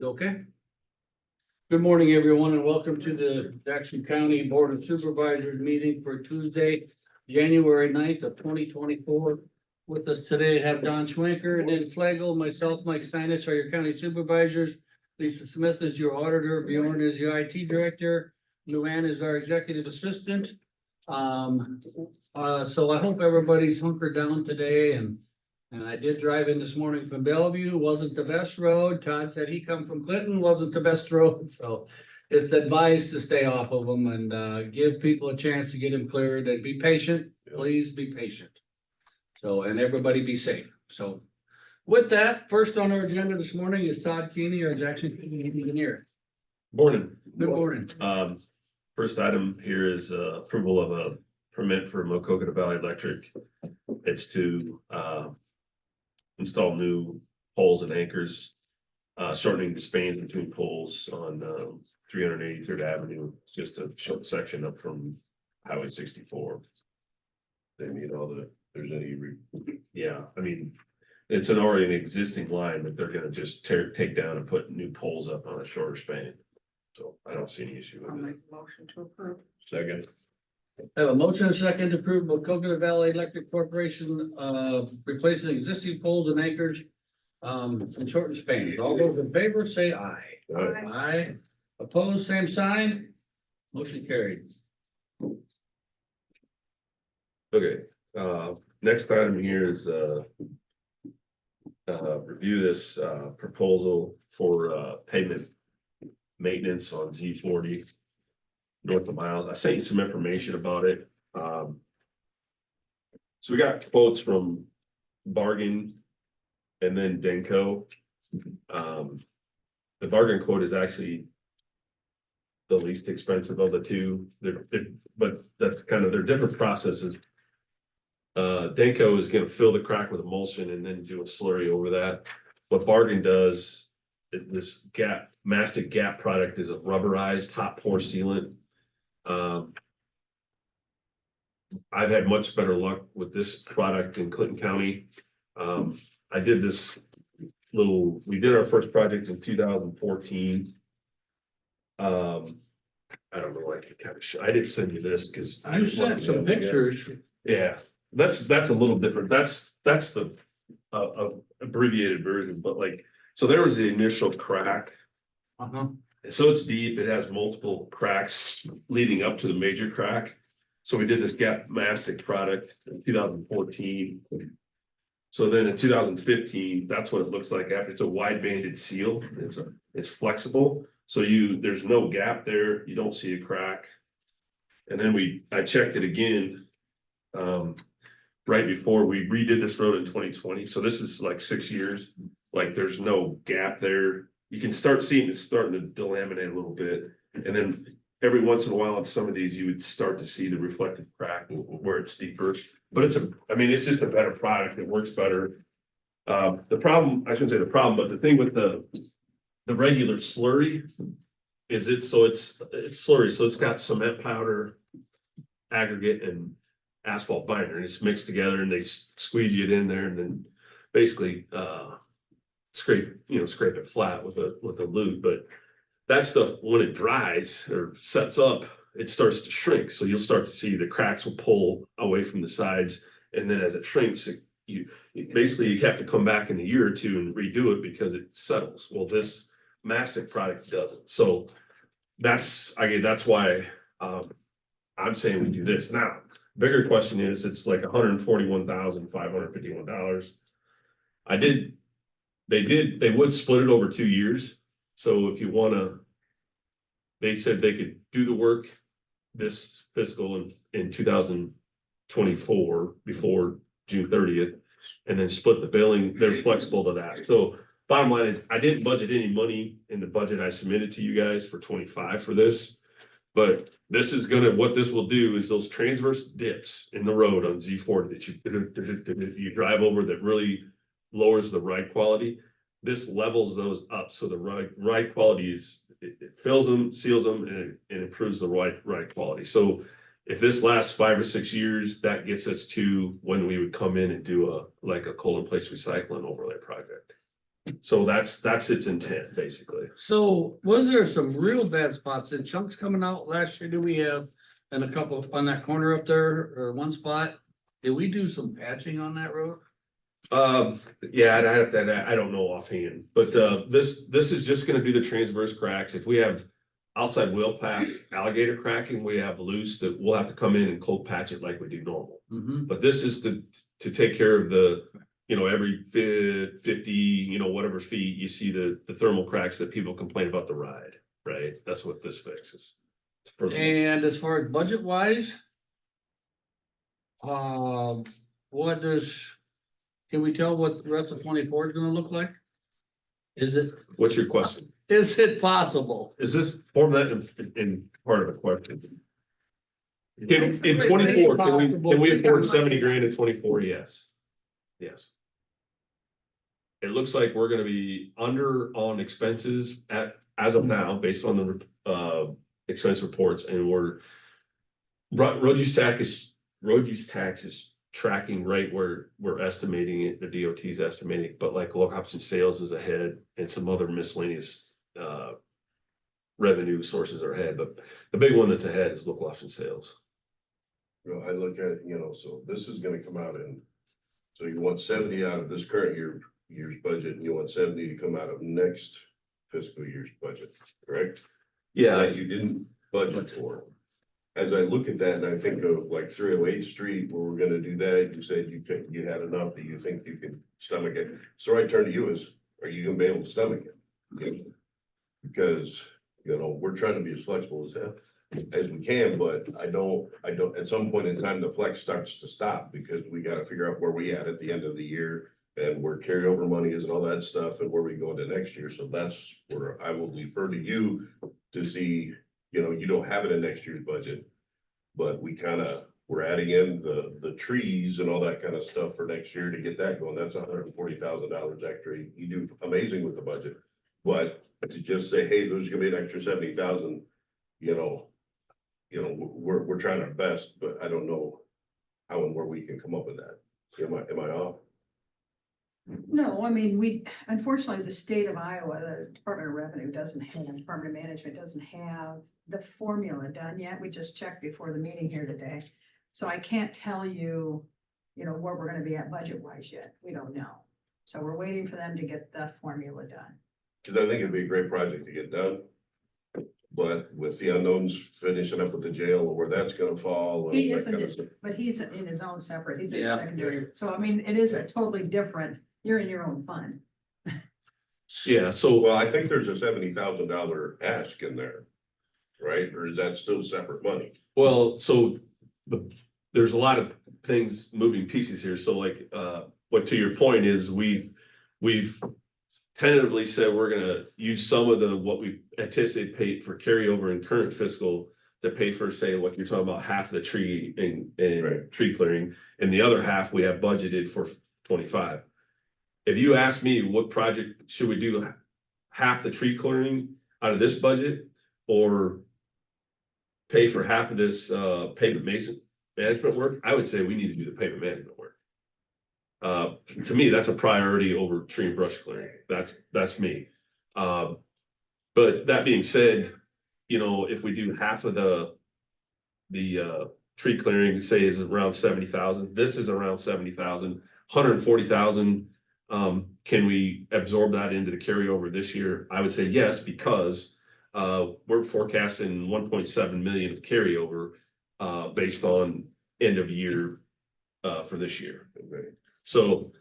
Okay. Good morning, everyone, and welcome to the Jackson County Board of Supervisors meeting for Tuesday, January 9th of 2024. With us today have Don Schwenker and then Flagel, myself, Mike Steinitz are your county supervisors. Lisa Smith is your auditor, Bjorn is your IT director, Luann is our executive assistant. So I hope everybody's hunkered down today and I did drive in this morning from Bellevue, wasn't the best road. Todd said he come from Clinton, wasn't the best road, so it's advised to stay off of them and give people a chance to get them cleared and be patient. Please be patient. So, and everybody be safe. So with that, first on our agenda this morning is Todd Keeney, our Jackson County engineer. Morning. Good morning. First item here is approval of a permit for Mococata Valley Electric. It's to install new poles and anchors, shortening the spans between poles on 383rd Avenue. It's just a short section up from Highway 64. They need all the, there's any, yeah, I mean, it's already an existing line that they're gonna just take down and put new poles up on a shorter span. So I don't see any issue I'll with it. make a motion to approve. Second. I have a motion and a second to approve Mococata Valley Electric Corporation, replacing existing poles and anchors, in shortened spans. All those in favor say aye. Aye. Aye. Opposed, same sign. Motion carried. Okay, next item here is review this proposal for pavement maintenance on Z40 north of Miles. I sent you some information about it. So we got quotes from Bargain and then Denko. The Bargain quote is actually the least expensive of the two. But that's kind of, they're different processes. Denko is gonna fill the crack with emulsion and then do a slurry over that. What Bargain does, this mastic gap product is a rubberized hot pour sealant. I've had much better luck with this product in Clinton County. I did this we did our first project in 2014. I don't know, I can kind of show, I didn't send you this because You sent some pictures. yeah, that's a little different. That's the abbreviated version, but like, so there was the initial crack. So it's deep, it has multiple cracks leading up to the major crack. So we did this gap mastic product in 2014. So then in 2015, that's what it looks like after. It's a wide banded seal. It's flexible. So there's no gap there. You don't see a crack. And then I checked it again. Right before we redid this road in 2020. So this is like 6 years. Like there's no gap there. You can start seeing it's starting to delaminate a little bit. And then every once in a while on some of these, you would start to see the reflective crack where it's deeper. But it's just a better product. It works better. The problem, I shouldn't say the problem, but the thing with the regular slurry is it's slurry. So it's got cement powder, aggregate, and asphalt binder, and it's mixed together, and they squeeze it in there, and then basically scrape it flat with a lube. But that stuff, when it dries or sets up, it starts to shrink. So you'll start to see the cracks will pull away from the sides, and then as it shrinks, you have to come back in a year or two and redo it because it settles. Well, this mastic product doesn't. So that's why I'm saying we do this now. Bigger question is, it's like $141,551. They would split it over 2 years. So if you wanna, they said they could do the work this fiscal in 2024 before June 30th, and then split the billing. They're flexible to that. So bottom line is, I didn't budget any money in the budget I submitted to you guys for 25 for this. But this is what this will do is those transverse dips in the road on Z40 that you drive over that really lowers the ride quality. This levels those up. So the ride quality it fills them, seals them, and it improves the ride quality. So if this lasts 5 or 6 years, that gets us to when we would come in and do a coal in place recycling overlay project. So that's its intent, basically. So was there some real bad spots and chunks coming out last year? Do we have? And a couple on that corner up there or one spot? Did we do some patching on that road? Yeah, I don't know offhand, but, this is just gonna be the transverse cracks. If we have outside wheel path alligator cracking, we have loose that we'll have to come in and cold patch it like we do normal. Mm-hmm. But this is to take care of the, every 50, whatever feet, you see the thermal cracks that people complain about the ride, right? That's what this fixes. For the- And as far as budget wise. What does, can we tell what the rest of 24 is gonna look like? Is it What's your question? possible? Is this form that in part of the question? In It's 24, can we We got afford 70 money grand in 24? Yes. Yes. It looks like we're gonna be under on expenses as of now, based on the expense reports, and road use tax is tracking right where we're estimating it, the DOT is estimating, but like local option sales is ahead and some other miscellaneous revenue sources are ahead, but the big one that's ahead is local option sales. I look at, so this is gonna come out so you want 70 out of this current year's budget, and you want 70 to come out of next fiscal year's budget, correct? Yeah, That you didn't budget for. As I look at that and I think of like 308th Street, where we're gonna do that, you said you think you had enough that you think you can stomach it. So I turn to you is, are you gonna be able to stomach it? Because, we're trying to be as flexible as we can, but I don't, at some point in time, the flex starts to stop because we gotta figure out where we at the end of the year and where carryover money is and all that stuff and where we go into next year. So that's where I will defer to you to see, you don't have it in next year's budget, but we're adding in the trees and all that kind of stuff for next year to get that going. That's $140,000 extra. You do amazing with the budget, but to just say, hey, there's gonna be an extra 70,000, we're trying our best, but I don't know how and where we can come up with that. Am I off? No, I mean, unfortunately, the state of Iowa, the Department of Revenue Department of Management doesn't have the formula done yet. We just checked before the meeting here today. So I can't tell you, where we're gonna be at budget wise yet. We don't know. So we're waiting for them to get the formula done. Cause I think it'd be a great project to get done. But with the unknowns finishing up with the jail and where that's gonna fall. and He that isn't, kind of stuff. but he's in his own separate, he's a Yeah. secondary. So I mean, it is a totally different, you're in your own fund. yeah, so Well, I think there's a $70,000 ask in there, right? Or is that still separate money? well, so there's a lot of things, moving pieces here. So like, what to your point is we've tentatively said we're gonna use some of what we anticipate for carryover in current fiscal to pay for, say, what you're talking about, half the tree and Right. tree clearing, and the other half we have budgeted for 25. If you ask me what project should we do, half the tree clearing out of this budget or pay for half of this pavement management work, I would say we need to do the pavement management work. To me, that's a priority over tree and brush clearing. That's me. But that being said, if we do half of the tree clearing, say is around 70,000, this is around 70,000, 140,000. Can we absorb that into the carryover this year? I would say yes, because we're forecasting 1.7 million of carryover based on end of year for this year. Okay. So,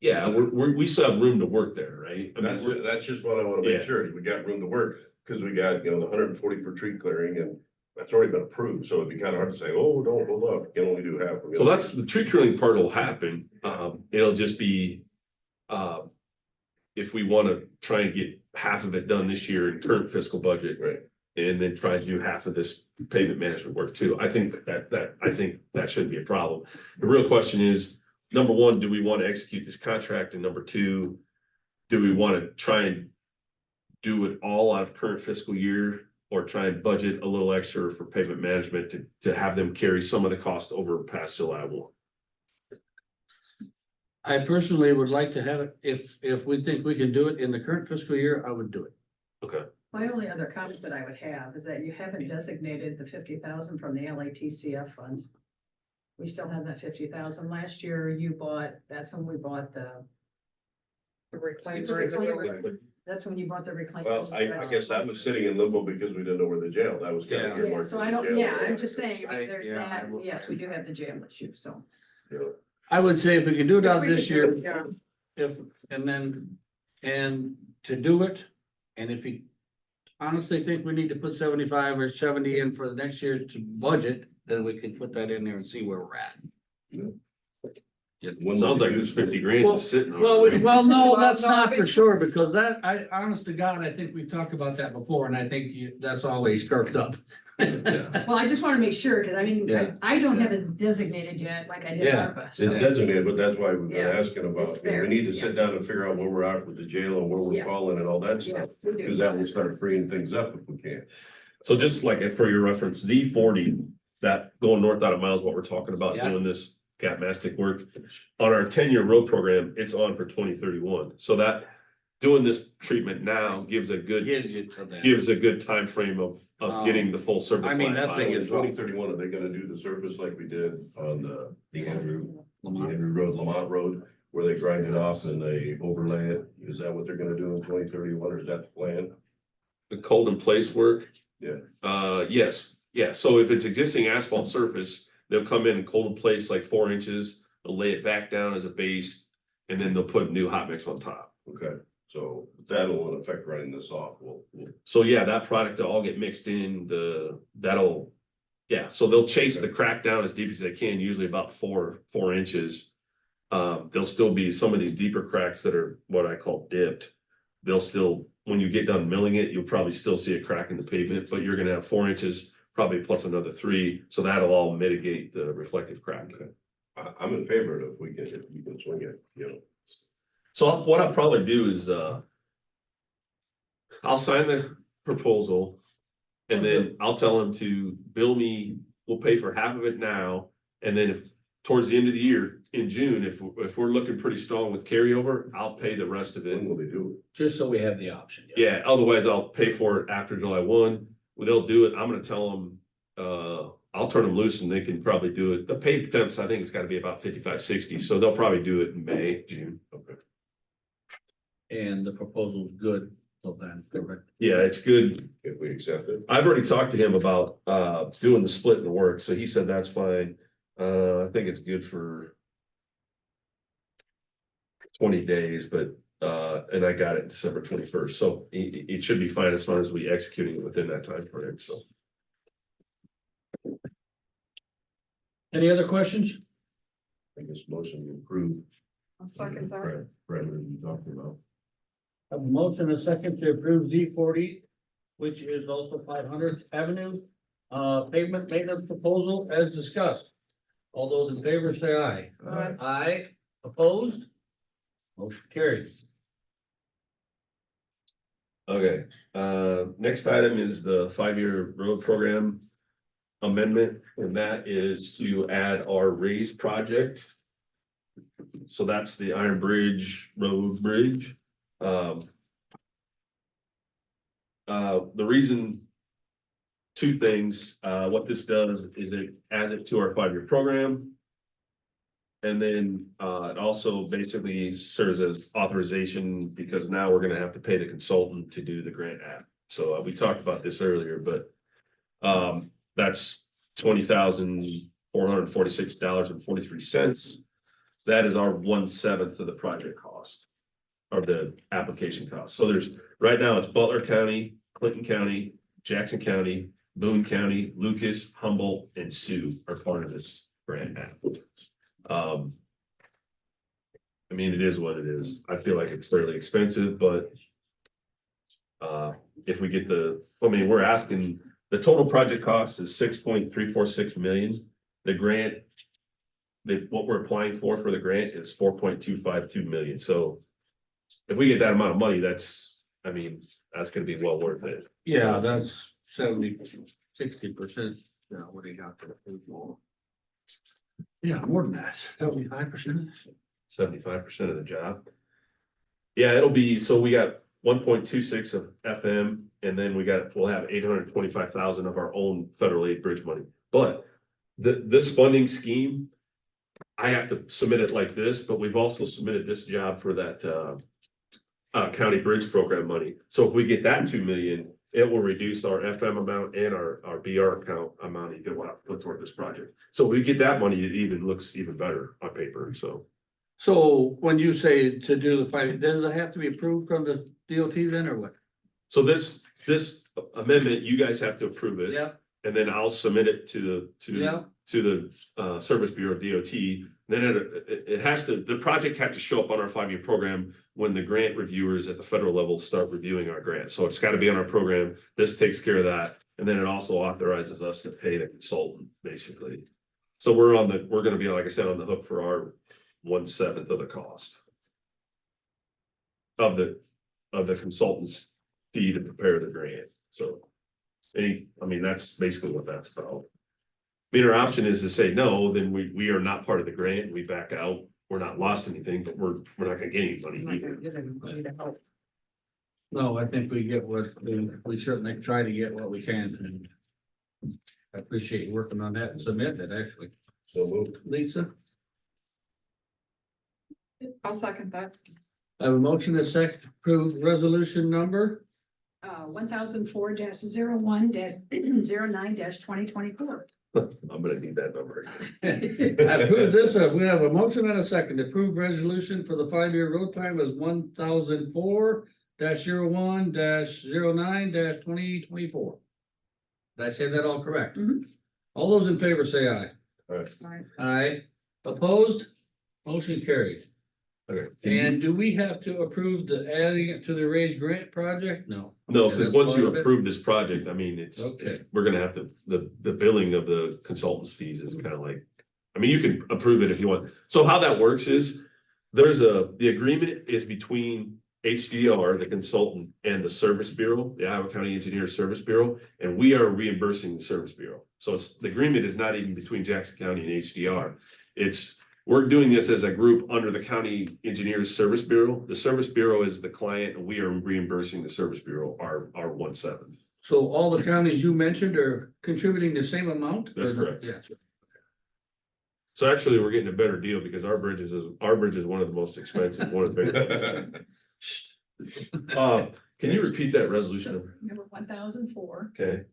yeah, we still have room to work there, right? I mean, That's just what I wanna make Yeah. sure. We got room to work, cause we got, the 140 for tree clearing and that's already been approved. So it'd be kind of hard to say, oh, don't hold up, you can only do half. so that's the tree clearing part will happen. It'll just be if we want to try and get half of it done this year in current fiscal budget. Right. And then try to do half of this pavement management work too. I think that shouldn't be a problem. The real question is, number one, do we want to execute this contract? And number two, do we want to try and do it all out of current fiscal year or try and budget a little extra for pavement management to have them carry some of the cost over past July 1? I personally would like to have it, if we think we can do it in the current fiscal year, I would do it. Okay, My only other comment that I would have is that you haven't designated the 50,000 from the LATCF funds. We still have that 50,000. Last year you bought, that's when we bought the. The reclaimer. That's when you bought the reclaimer. Well, I guess that was sitting in limbo because we didn't know where the jail, that was kind of. Yeah. Yeah, so I don't, yeah, I'm just saying, I mean, I- there's yeah, I that, will- yes, we do have the jail issue, so. I would say if we can do it If out we this could do year, it, yeah. if, and to do it, and if you honestly think we need to put 75 or 70 in for the next year's budget, then we can put that in there and see where we're at. When sounds they like do- there's 50 grand Well, just sitting. Well, over there. no, Well, that's no, not I for think- sure, because that, honest to God, I think we've talked about that before, and I think that's always curved up. Yeah. Well, I just wanna make sure, cause I mean, Yeah. I don't have it designated yet, like I did Yeah. ARPA, It's so. designated, but that's why we've been Yeah, asking about, it's you know, we there, need to yeah. sit down and figure out where we're at with the jail and where we're Yeah. falling and all that Yeah, stuff. we do. Because that will start freeing things up if we can. So just like for your reference, Z40, that going north out of Miles, what we're talking about Yeah. doing this cat mastic work. On our 10-year road program, it's on for 2031. So that doing this treatment now gives a good Gives you to that. gives a good time frame of getting the full service. I mean, line that by. thing In is- 2031, are they gonna do the surface like we did on the Andrew Lamont. Road, Lamont Road, where they grind it off and they overlay it? Is that what they're gonna do in 2031, or is that the plan? The cold in place work. Yeah. Yes, yeah. So if it's existing asphalt surface, they'll come in and cold in place like 4 inches. They'll lay it back down as a base, and then they'll put new hot mix on top. Okay, so that'll in effect running this off. We'll So yeah, that product will all get mixed in, that'll, yeah, so they'll chase the crack down as deep as they can, usually about 4 inches. There'll still be some of these deeper cracks that are what I call dipped. They'll still, when you get done milling it, you'll probably still see a crack in the pavement, but you're gonna have 4 inches, probably plus another 3, so that'll all mitigate the reflective crack. I'm in favor of if we can swing it, you know. So what I'll probably do is, I'll sign the proposal. And then I'll tell him to bill me, we'll pay for half of it now, and then if, towards the end of the year, in June, if we're looking pretty strong with carryover, I'll pay the rest of it. When will they do Just so we have the option. Yeah, otherwise I'll pay for it after July 1. Well, they'll do it, I'm gonna tell them, I'll turn them loose and they can probably do it. The pay temps, I think it's gotta be about 55, 60, so they'll probably do it in May, June. it? Okay. And the proposal's good, so then, correct. Yeah, it's good. If we accept it. I've already talked to him about doing the split in the work, so he said that's fine. I think it's good for 20 days, but and I got it December 21st, so it should be fine as long as we executing it within that time frame, so. Any other questions? I guess motion to approve. I'll second that. Rather than talking about. A motion and a second to approve Z40, which is also 500th Avenue, pavement maintenance proposal as discussed. All those in favor say aye. Aye. Aye, opposed? Motion carried. Okay, next item is the 5-year road program amendment, and that is to add our raise project. So that's the Iron Bridge Road Bridge. The reason, 2 things, what this does is it adds it to our 5-year program. And then it also basically serves as authorization because now we're gonna have to pay the consultant to do the grant app. So we talked about this earlier, but that's $20,446.43. That is our 1/7 of the project cost or the application cost. So there's, right now it's Butler County, Clinton County, Jackson County, Boone County, Lucas, Humboldt, and Sioux are part of this grant app. I mean, it is what it is. I feel like it's fairly expensive, but if we get we're asking, the total project cost is 6.346 million. The grant, what we're applying for the grant is 4.252 million. So if we get that amount of money, that's gonna be well worth it. Yeah, that's 60%. Yeah, what do you got there? Yeah, more than that, 75%. 75% of the job. Yeah, it'll be, so we got 1.26 of FM, and then we'll have 825,000 of our own federal aid bridge money. But this funding scheme, I have to submit it like this, but we've also submitted this job for that county bridge program money. So if we get that 2 million, it will reduce our FM amount and our BR account amount even we'll have to put toward this project. So we get that money, it even looks even better on paper, so. So when you say to do the fight, does it have to be approved from the DOT then or what? So this amendment, you guys have to approve it. Yeah, And then I'll submit it to Yeah. the Service Bureau DOT. Then it has to, the project had to show up on our 5-year program when the grant reviewers at the federal level start reviewing our grant. So it's got to be on our program. This takes care of that. And then it also authorizes us to pay the consultant, basically. So we're gonna be, like I said, on the hook for our 1/7 of the cost of the consultant's fee to prepare the grant. So that's basically what that's about. I mean, our option is to say no, then we are not part of the grant, we back out, we're not lost anything, but we're not gonna get any money either. no, I think we get what, we certainly try to get what we can, and I appreciate you working on that and submitting it, actually. So moved. Lisa, I'll second that. I have a motion to second approve resolution number. 1004-01-09-2024. I'm gonna need that number. I approve this, we have a motion and a second to approve resolution for the 5-year road time as 1004-01-09-2024. Did I say that all correct? Mhm. All those in favor say aye. Right. Aye. Opposed? Motion carried. Okay. And do we have to approve the adding it to the raised grant project? No. No, Okay, because that's once part you of it? approve this project, Okay. we're gonna have to, the billing of the consultant's fees is kind of like. You can approve it if you want. So how that works is, the agreement is between HDR, the consultant, and the Service Bureau, the Iowa County Engineers Service Bureau, and we are reimbursing the Service Bureau. So the agreement is not even between Jackson County and HDR. We're doing this as a group under the County Engineers Service Bureau. The Service Bureau is the client, and we are reimbursing the Service Bureau our 1/7. So all the counties you mentioned are contributing the same amount? That's Or no? correct. Yeah. So actually, we're getting a better deal because our bridge is one of the most expensive, one of the biggest. Can you repeat that resolution number? Number 1004-01-09-2024. Okay,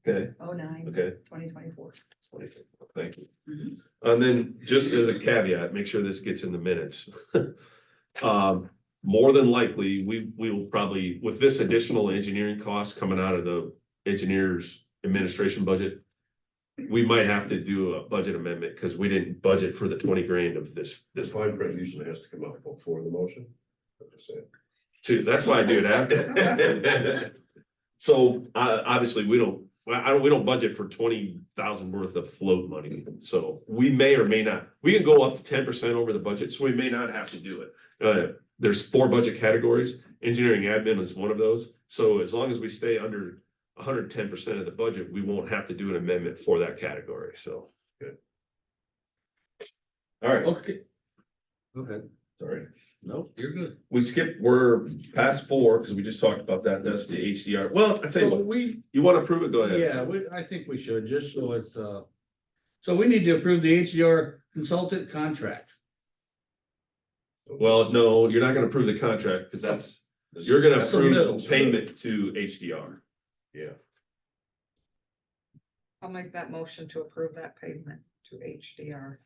okay, okay. 2024. Thank you. And then just as a caveat, make sure this gets in the minutes. More than likely, we will probably, with this additional engineering cost coming out of the engineers administration budget, we might have to do a budget amendment because we didn't budget for the 20 grand of this. This fine print usually has to come out before the motion. I'm just saying. Too, that's why I do it after. So obviously, we don't budget for 20,000 worth of float money. So we may or may not, we can go up to 10% over the budget, so we may not have to do it. There's 4 budget categories. Engineering admin is one of those. So as long as we stay under 110% of the budget, we won't have to do an amendment for that category. So good. All right. Okay. Okay. Sorry. Nope, you're good. We're past 4 because we just talked about that. That's the HDR. Well, I tell you So what, we, you want to approve it? Go ahead. yeah, I think we should, just so it's, so we need to approve the HDR consultant contract. Well, no, you're not gonna approve the contract because you're gonna That's the middle. approve payment to HDR. Yeah, I'll make that motion to approve that payment to HDR.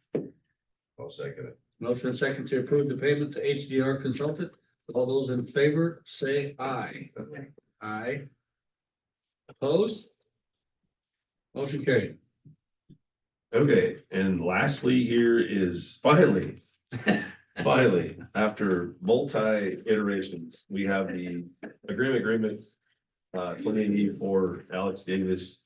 I'll second it. Motion second to approve the payment to HDR consultant. All those in favor, say aye. Aye. Opposed? Motion carried. Okay, and lastly, here is finally, after multi iterations, we have the agreement. 2080 for Alex Davis.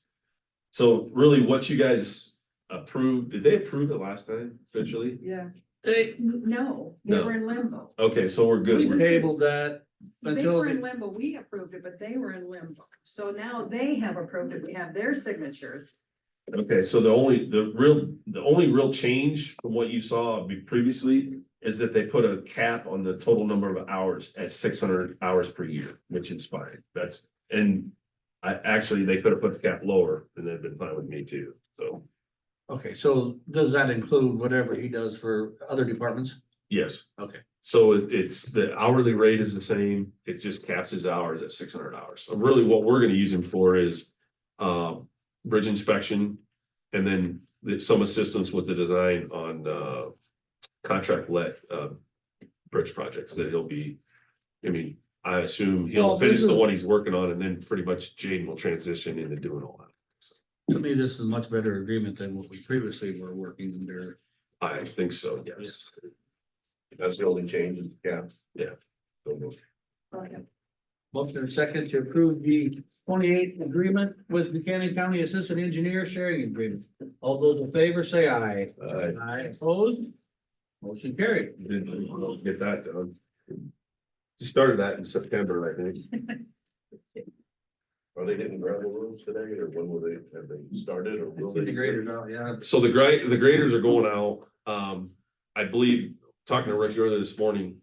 So really what you guys approved, did they approve it last time officially? Yeah. No, they No. were in limbo. Okay, so we're good. We tabled that They until, were in limbo. We approved it, but they were in limbo. So now they have approved it. We have their signatures. Okay, so the only real change from what you saw previously is that they put a cap on the total number of hours at 600 hours per year, which is fine. And they could have put the cap lower and they've been fine with me too, so, Okay, so does that include whatever he does for other departments? yes. Okay. So it's, the hourly rate is the same, it just caps his hours at 600 hours. So really what we're gonna use him for is bridge inspection. And then some assistance with the design on contract let bridge projects that he'll be. I mean, I assume he'll Well, finish this the is- one he's working on and then pretty much Jaden will transition into doing all that. To me, this is a much better agreement than what we previously were working under. I think so, yes. That's the only change in the cap. Yeah. So, Motion and second to approve the 28th agreement with Buchanan County Assistant Engineer Sharing Agreement. All those in favor say aye. Aye opposed. Motion carried. Didn't get that done. He started that in September, I think. Are they getting gravel roads today, or when will have they started, or will It's they? integrated now, yeah. So the graders are going out. I believe, talking to Rick earlier this morning,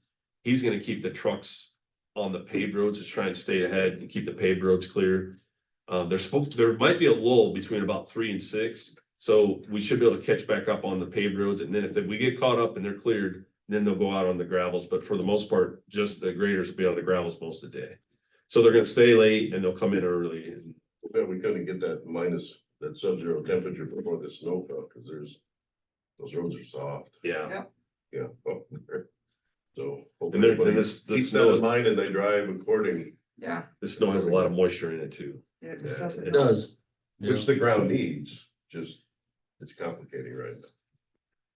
he's gonna keep the trucks on the paved roads to try and stay ahead and keep the paved roads clear. There might be a lull between about 3 and 6, so we should be able to catch back up on the paved roads, and then if we get caught up and they're cleared, then they'll go out on the gravels, but for the most part, just the graders will be on the gravels most of the day. So they're gonna stay late and they'll come in early, and Yeah, we couldn't get that sub-zero temperature before the snow fell, because those roads are soft. yeah. Yeah. Up there. So. hope And everybody this keeps that snow in mind and they drive according, Yeah. the snow has a lot of moisture in it too. It Yeah, doesn't. It does. which the ground needs, just, it's complicating right now.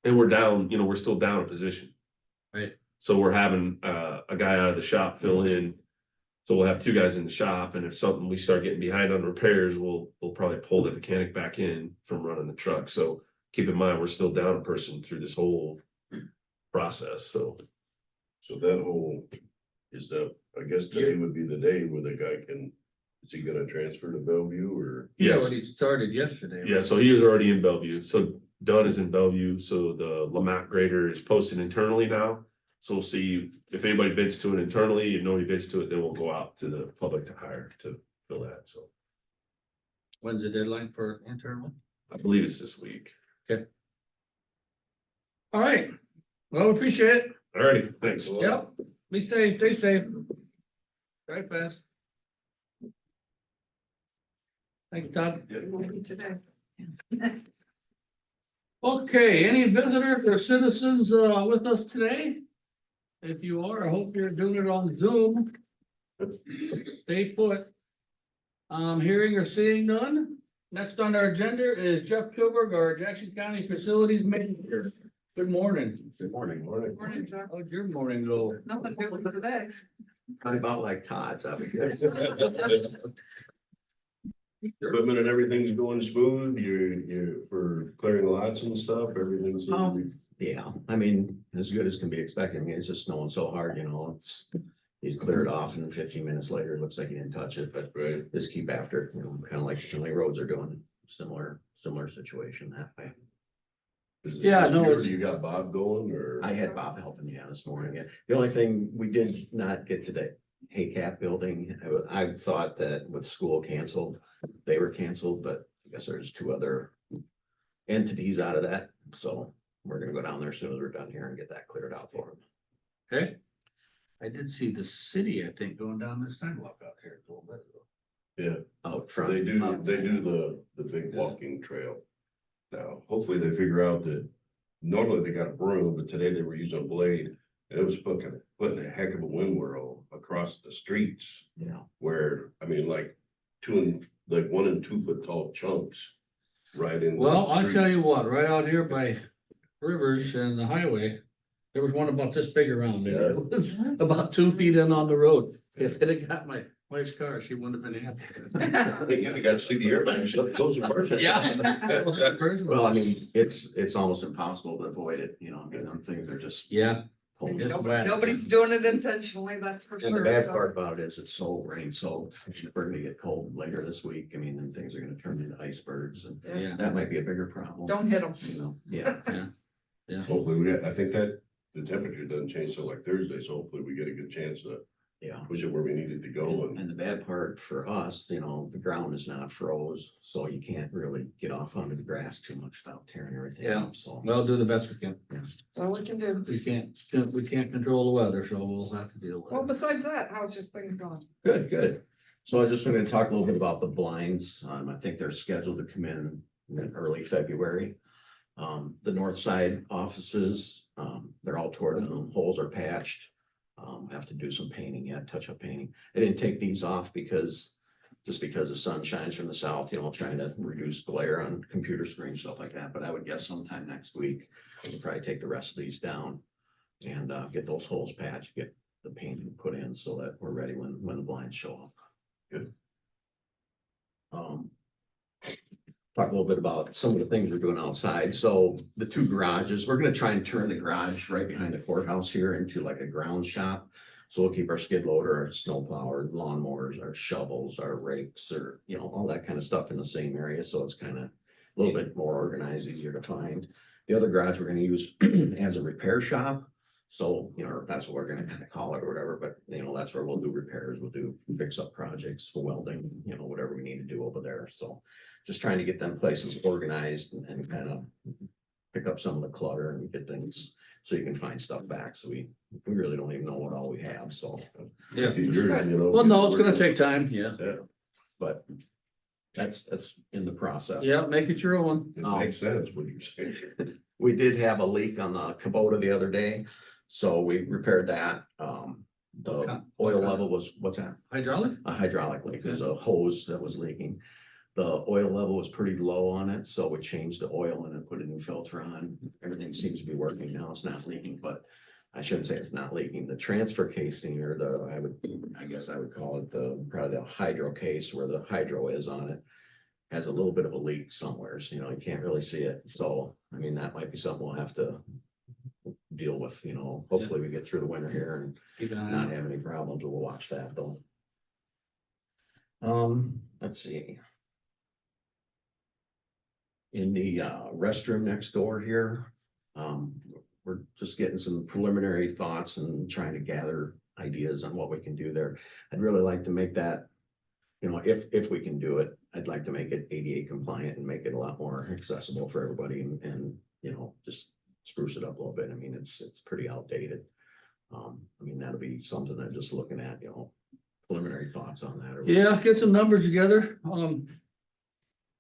And we're down, we're still down a position. Right. So we're having a guy out of the shop fill in. So we'll have 2 guys in the shop, and if something, we start getting behind on repairs, we'll probably pull the mechanic back in from running the truck. So keep in mind, we're still down a person through this whole process, so. So that whole, I guess today would be the day where the guy is he gonna transfer to Bellevue or? He Yes. already started yesterday. Yeah, so he is already in Bellevue, so Dunn is in Bellevue, so the Lamont grader is posted internally now. So we'll see if anybody bids to it internally, if nobody bids to it, then we'll go out to the public to hire to fill that, so. When's the deadline for internal? I believe it's this week. All right. Well, appreciate it. Alrighty, thanks. Yep. Be safe, stay safe. Drive fast. Thanks, Todd. Maybe today. Okay, any visitors or citizens with us today? If you are, I hope you're doing it on Zoom. Stay put. Hearing or seeing none. Next on our agenda is Jeff Kilberg, our Jackson County Facilities Manager. Good morning. Good morning. Morning. Morning, John. How's your morning go? Nothing good today. Probably about like Todd's, I mean. Equipment and everything's going smooth, you're for clearing lots and stuff, everything's. Yeah, I mean, as good as can be expected. I mean, it's just snowing so hard, he's cleared off and 15 minutes later, it looks like he didn't touch it, but Right, just keep after, it, kind of like Finley roads are doing similar situation that way. Yeah, no, it's- You got Bob going, or? I had Bob helping me out this morning. Yeah. The only thing we did not get to the Haycap building, I thought that with school canceled, they were canceled, but I guess there's 2 other entities out of that, so we're gonna go down there as soon as we're done here and get that cleared out for them. Okay. I did see the city, I think, going down the sidewalk out here a little bit ago. Yeah, Out front. they do the big walking trail. Now, hopefully they figure out that normally they got a broom, but today they were using a blade. And it was putting a heck of a wind whirl across the streets Yeah. where, I mean, like 1 and 2 foot tall chunks. Right in. Well, I'll tell you what, right out here by Rivers and the highway, there was one about this big around there. It was about 2 feet in on the road. If it had got my wife's car, she wouldn't have been happy. You gotta see the airbags, those are perfect. Well, I mean, it's almost impossible to avoid it, I mean, them things are just Yeah, cold. Yes, Nobody's doing it intentionally, that's for And the sure. bad so- part about it is it's so rain soaked. We're gonna get cold later this week. I mean, then things are gonna turn into icebergs and Yeah. Yeah, that might be a bigger problem. Don't hit them. You know, yeah. yeah. Hopefully I think that the temperature doesn't change till like Thursday, so hopefully we get a good chance to Yeah. push it where we need it to go and. And the bad part for us, you know, the ground is not froze, so you can't really get off onto the grass too much without tearing everything Yeah. up, so. Well, do the best we can. That's all we can do. We can't control the weather, so we'll have to deal Well, with it. besides that, how's your things going? Good, good. So I just wanted to talk a little bit about the blinds. I think they're scheduled to come in early February. The north side offices, they're all tore down, holes are patched. Have to do some painting yet, touch-up painting. I didn't take these off because the sun shines from the south, you know, trying to reduce glare on computer screens, stuff like that. But I would guess sometime next week, we'll probably take the rest of these down and get those holes patched, get the painting put in so that we're ready when the blinds show up. Good. Talk a little bit about some of the things we're doing outside. So the two garages, we're gonna try and turn the garage right behind the courthouse here into like a ground shop. So we'll keep our skid loader, our snowplow, our lawnmowers, our shovels, our rakes, or, you know, all that kind of stuff in the same area. So it's kind of a little bit more organized, easier to find. The other garage we're gonna use as a repair shop. So, you know, that's what we're gonna kind of call it or whatever, but you know, that's where we'll do repairs, we'll do fix up projects, welding, you know, whatever we need to do over there. So just trying to get them places organized and kind of pick up some of the clutter and get things so you can find stuff back. So we really don't even know what all we have, so. Yeah. Get yours, you know. Well, no, it's gonna take time, yeah. But that's in the process. Yeah, make it your own. It makes sense what you're saying. We did have a leak on the Kubota the other day, so we repaired that. The oil level was, what's that? Hydraulic? A hydraulic leak, there's a hose that was leaking. The oil level was pretty low on it, so we changed the oil and then put a new filter on. Everything seems to be working now, it's not leaking, but I shouldn't say it's not leaking. The transfer casing or I guess I would call it probably the hydro case where the hydro is on it, has a little bit of a leak somewhere, so you know, you can't really see it. So, I mean, that might be something we'll have to deal with, you know, hopefully we get through the winter here and Keep an eye not on it. have any problems. We'll watch that though. Let's see. In the restroom next door here, we're just getting some preliminary thoughts and trying to gather ideas on what we can do there. I'd really like to make that, you know, if we can do it, I'd like to make it ADA compliant and make it a lot more accessible for everybody and, you know, just spruce it up a little bit. I mean, it's pretty outdated. I mean, that'll be something that just looking at, you know, preliminary thoughts on that. Yeah, get some numbers together.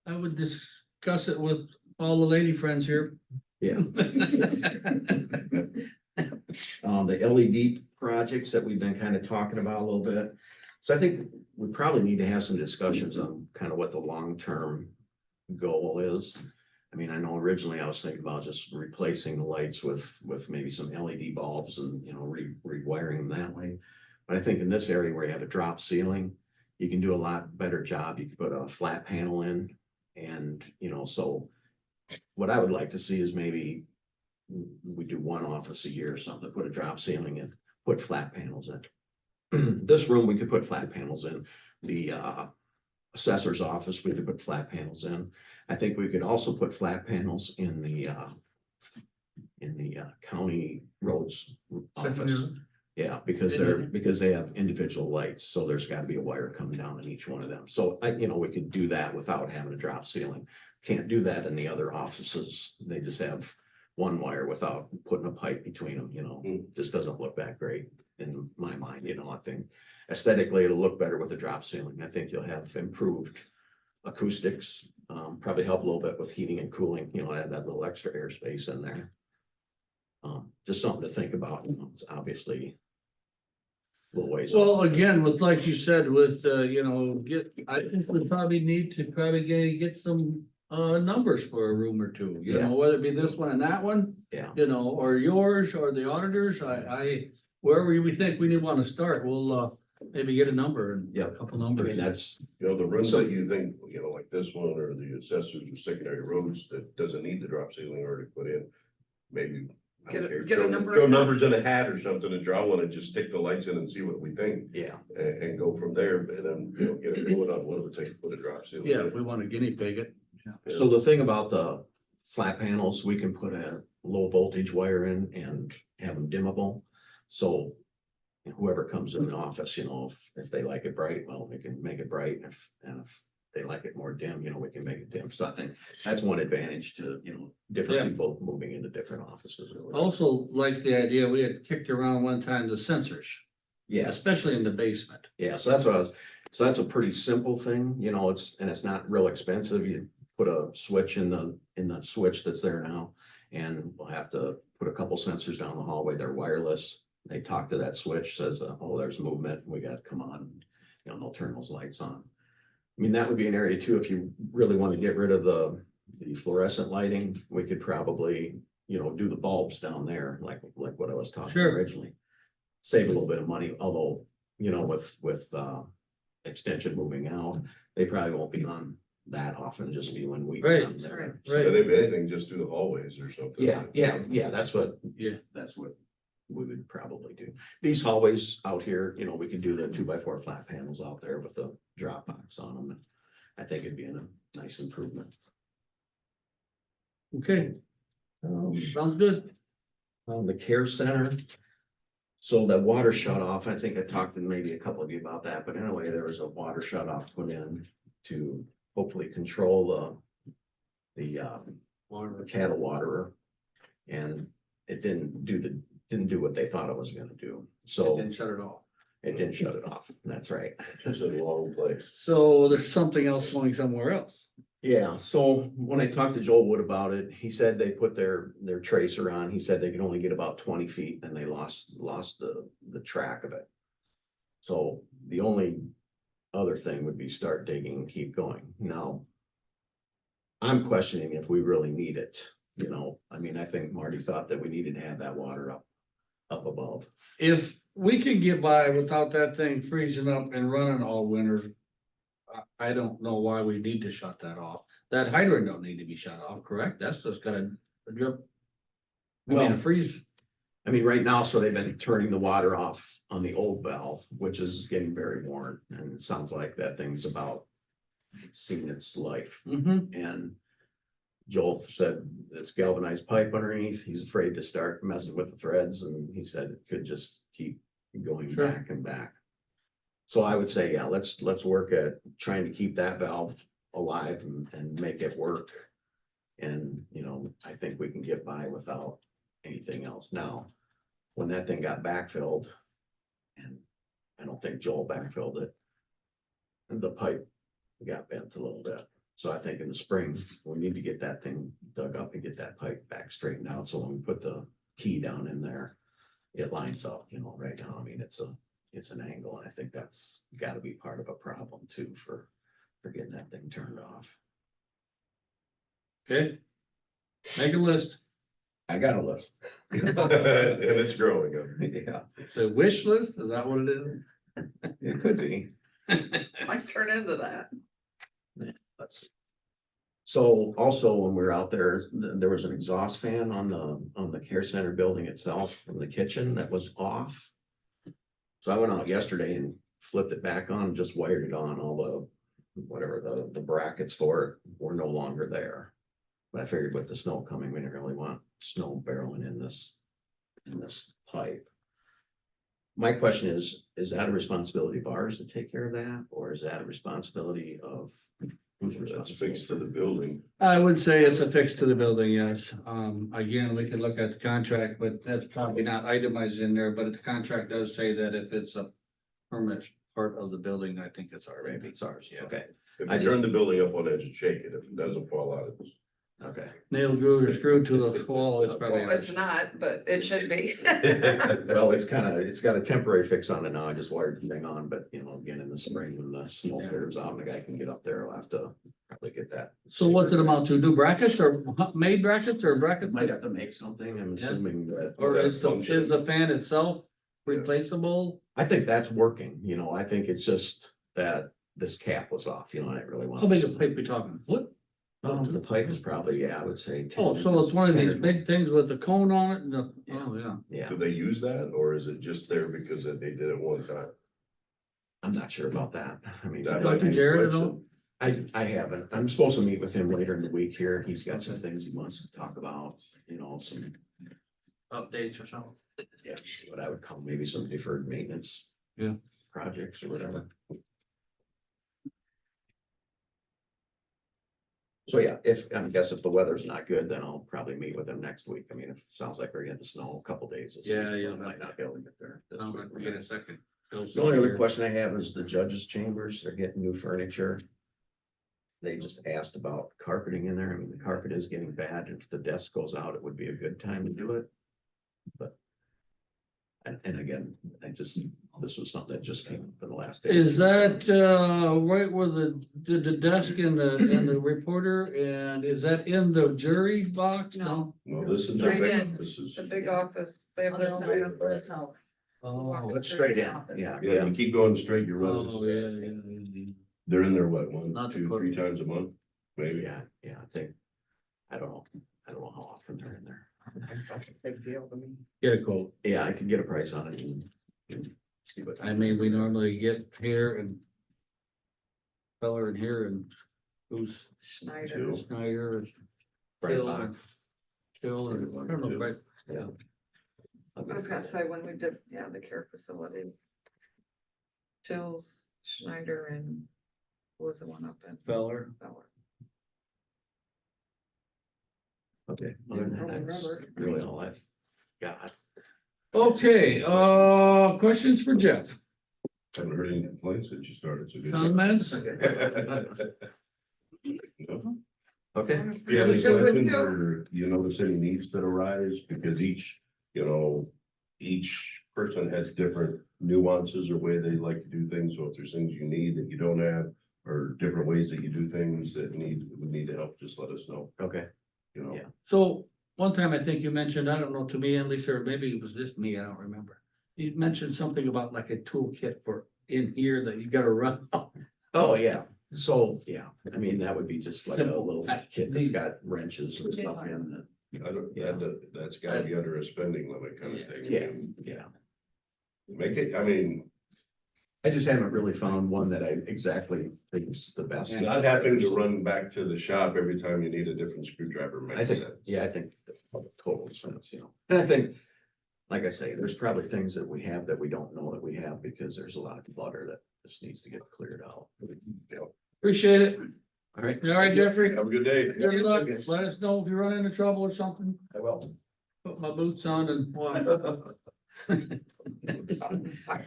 I would discuss it with all the lady friends here. Yeah. The LED projects that we've been kind of talking about a little bit. So I think we probably need to have some discussions on kind of what the long-term goal is. I mean, I know originally I was thinking about just replacing the lights with maybe some LED bulbs and, you know, rewiring them that way. But I think in this area where you have a drop ceiling, you can do a lot better job. You can put a flat panel in and, you know, so what I would like to see is maybe we do one office a year or something, put a drop ceiling in, put flat panels in. This room, we could put flat panels in. The assessor's office, we could put flat panels in. I think we could also put flat panels in the county roads office. Yeah, because they have individual lights, so there's gotta be a wire coming down in each one of them. So you know, we could do that without having a drop ceiling. Can't do that in the other offices. They just have one wire without putting a pipe between them, you know, just doesn't look that great in my mind, you know. I think aesthetically it'll look better with a drop ceiling. I think you'll have improved acoustics, probably help a little bit with heating and cooling, you know, add that little extra airspace in there. Just something to think about, you know, it's obviously a little ways Well, off. again, with, like you said, with, you know, I think we probably need to get some numbers for a room or two, you Yeah. know, whether it be this one and that one, Yeah, you know, or yours or the auditors, wherever we think we want to start, we'll maybe get a number and Yeah. a couple I numbers. mean, that's, You know, the rooms that you think, you know, like this one or the assessors or secondary roads that doesn't need the drop ceiling already put in, maybe I Get don't a- care. get a Throw- number Throw of- numbers in a hat or something and draw one and just stick the lights in and see what we think Yeah, and go from there. And then, you know, get it going on what it would take to put a drop ceiling. Yeah, in. if we want to guinea pig it. so the thing about the flat panels, we can put a low voltage wire in and have them dimmable. So whoever comes in the office, you know, if they like it bright, well, we can make it bright. And if they like it more dim, you know, we can make it dim. So I think that's one advantage to, you know, different Yeah. people moving into different offices. or whatever. Also like the idea, we had kicked around one time the sensors, Yeah, especially in the basement. yeah, so that's what I was, so that's a pretty simple thing, you know, it's not real expensive. You put a switch in the switch that's there now. And we'll have to put a couple sensors down the hallway. They're wireless. They talk to that switch, says, oh, there's movement. We got to come on. You know, they'll turn those lights on. I mean, that would be an area too, if you really want to get rid of the fluorescent lighting, we could probably, you know, do the bulbs down there, like what I was talking Sure. originally. Save a little bit of money, although, you know, with extension moving out, they probably won't be on that often, just be when we. Right, get them there. right, So- right. And if anything, just do the hallways or something. Yeah, that's what we would probably do. These hallways out here, you know, we could do the 2x4 flat panels out there with the drop box on them. I think it'd be a nice improvement. Okay, sounds good. The care center. So that water shut off, I think I talked to maybe a couple of you about that, but anyway, there was a water shut off put in to hopefully control the cattle waterer. And it didn't do what they thought it was gonna do. So Then shut it off. it didn't shut it off. That's right. Just in the wrong place. So there's something else going somewhere else. Yeah, so when I talked to Joel Wood about it, he said they put their tracer on. He said they could only get about 20 feet and they lost the track of it. So the only other thing would be start digging and keep going. Now, I'm questioning if we really need it, you know, I mean, I think Marty thought that we needed to have that water up above. If we can get by without that thing freezing up and running all winter, I don't know why we need to shut that off. That hydrant don't need to be shut off, correct? That's just gonna drip. I mean, a Well- freeze, I mean, right now, so they've been turning the water off on the old valve, which is getting very worn, and it sounds like that thing's about seeing its life. And Joel said it's galvanized pipe underneath. He's afraid to start messing with the threads, and he said it could just keep going Sure. back and back. So I would say, yeah, let's work at trying to keep that valve alive and make it work. And, you know, I think we can get by without anything else. Now, when that thing got backfilled, and I don't think Joel backfilled it, the pipe got bent a little bit. So I think in the spring, we need to get that thing dug up and get that pipe back straightened out. So when we put the key down in there, it lines up, you know, right now. I mean, it's an angle, and I think that's gotta be part of a problem too for getting that thing turned off. okay? Make a list, I got a list. And it's growing. Yeah, so wish list, is that what it is? it could be. Might turn into that. So also when we were out there, there was an exhaust fan on the care center building itself from the kitchen that was off. So I went out yesterday and flipped it back on, just wired it on. All the brackets for it were no longer there. But I figured with the snow coming, we didn't really want snow barreling in this pipe. My question is that a responsibility of ours to take care of that, or is that a responsibility of who's That's responsible? fixed to the building. I would say it's a fix to the building, yes. Again, we could look at the contract, but that's probably not itemized in there, but the contract does say that if it's a permanent part of the building, I think it's ours. It's ours, yeah. Okay, If I you did- turn the building up on edge and shake it, if it doesn't fall out, it's. okay. Nail screwed to the wall, it's probably Well, ours. it's not, but it should be. Well, it's got a temporary fix on it now. I just wired the thing on, but you know, again, in the spring when the snow clears out and the guy can get up there, I'll have to probably get that. So what's it amount to? Do brackets or made brackets or brackets? Might have to make something, I'm assuming that. Or is the fan itself replaceable? I think that's working, you know, I think it's just that this cap was off, you know, I didn't really want. How big a pipe we talking? Foot? The pipe is probably, yeah, I would say. 10 Oh, so it's one of 10 these or big things with the cone on it and the, Yeah. oh, yeah. Yeah, Do they use that, or is it just there because they did it one time? I'm not sure about that. I mean, That Talk might to be the Jared at question. all? I haven't. I'm supposed to meet with him later in the week here. He's got some things he wants to talk about, some, Updates or something? yeah, what I would call maybe some deferred maintenance. Yeah. Projects or whatever. So yeah, I guess if the weather's not good, then I'll probably meet with him next week. I mean, if it sounds like we're getting snow a couple days. this Yeah, week, yeah. I might not be able to get there. this Sounds week. like we get a second. The only other question I have is the judges' chambers, they're getting new furniture. They just asked about carpeting in there. I mean, the carpet is getting bad. If the desk goes out, it would be a good time to do it. But. And again, this was something that just came up in the last day. Is that, right where the desk and the reporter, and is that in the jury box? No. No, this is. Right big- in. This is, The big office, they have their Other own. side of the house. Oh, That's straight in, yeah, yeah, you keep going straight, you're running. oh, yeah. They're in there, what, one, Not the two, clerk. 3 times a month, maybe? yeah, I think, I don't know how often they're in there. Big deal to me. Get a quote. Yeah, I could get a price on it and see what. I mean, we normally get here and feller in here and who's Schneider. Snyder and Right Phil back. and Phil and, I don't know, right? Yeah. I was gonna say, when we did, the care facility. Chills, Schneider, and who was the one up in Feller. Feller? Okay, other than that, that's really all I've got. Okay, questions for Jeff? Haven't heard any complaints since you started, so good. Comments? No? Okay, Honestly, Yeah, it was good with questions you. or you notice any needs that arise, because each person has different nuances or way they like to do things, so if there's things you need that you don't have, or different ways that you do things that would need help, just let us know, okay, Yeah. So, one time I think you mentioned, I don't know, to me and Lisa, or maybe it was just me, I don't remember. You mentioned something about like a toolkit for in here that you gotta run. oh, yeah, so, yeah, I mean, that would be just like a Simple. little kit that's got wrenches and stuff in I don't, Yeah. that's gotta be under a spending limit kind of thing. it. Yeah. Make it, I mean, I just haven't really found one that I exactly think is the best. not having to run back to the shop every time you need a different screwdriver I makes think, sense. yeah, I think that makes total sense, and I think, like I say, there's probably things that we have that we don't know that we have because there's a lot of clutter that just needs to get cleared out. Appreciate it. All right. All right, Jeffrey. Have a good day. Good luck. Let us know if you run into trouble or something. I will. Put my boots on and what?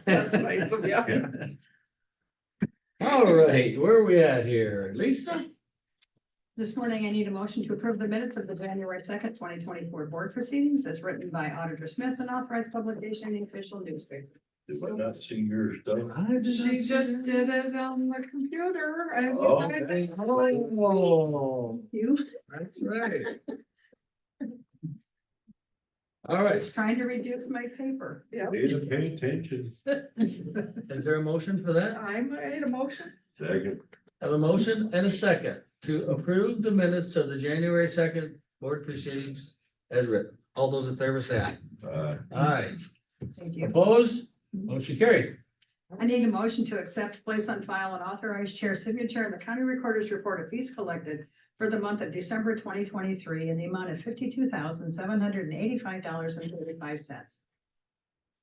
That's nice of you. All right, where are we at here? Lisa? This morning, I need a motion to approve the minutes of the January 2nd, 2024 board proceedings as written by Auditor Smith and authorized publication in the official newspaper. Did I not see your stuff? She just did it on the computer. and Oh, I- okay. Oh, You, that's right. All I right, was trying to reduce my paper. Yeah, Need to pay attention. is there a motion for that? I made a motion. Second. Have a motion and a second to approve the minutes of the January 2nd board proceedings as written. All those in favor say aye. Aye. Thank you. Opposed? Motion carried. I need a motion to accept, place on file, and authorize chair signature in the county recorder's report of fees collected for the month of December 2023 in the amount of $52,785.35.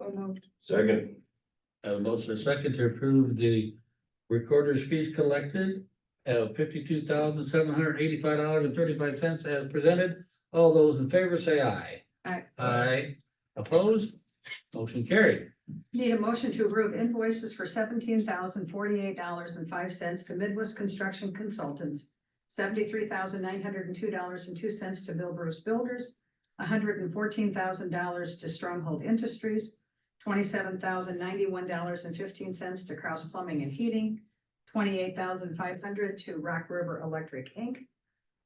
So moved. Second. Have a motion and a second to approve the recorder's fees collected of $52,785.35 as presented. All those in favor say aye. Aye. Aye. Opposed? Motion carried. Need a motion to approve invoices for $17,048.05 to Midwest Construction Consultants, $73,902.02 to Bill Bruce Builders, $114,000 to Stronghold Industries, $27,091.15 to Kraus Plumbing and Heating, $28,500 to Rock River Electric Inc.,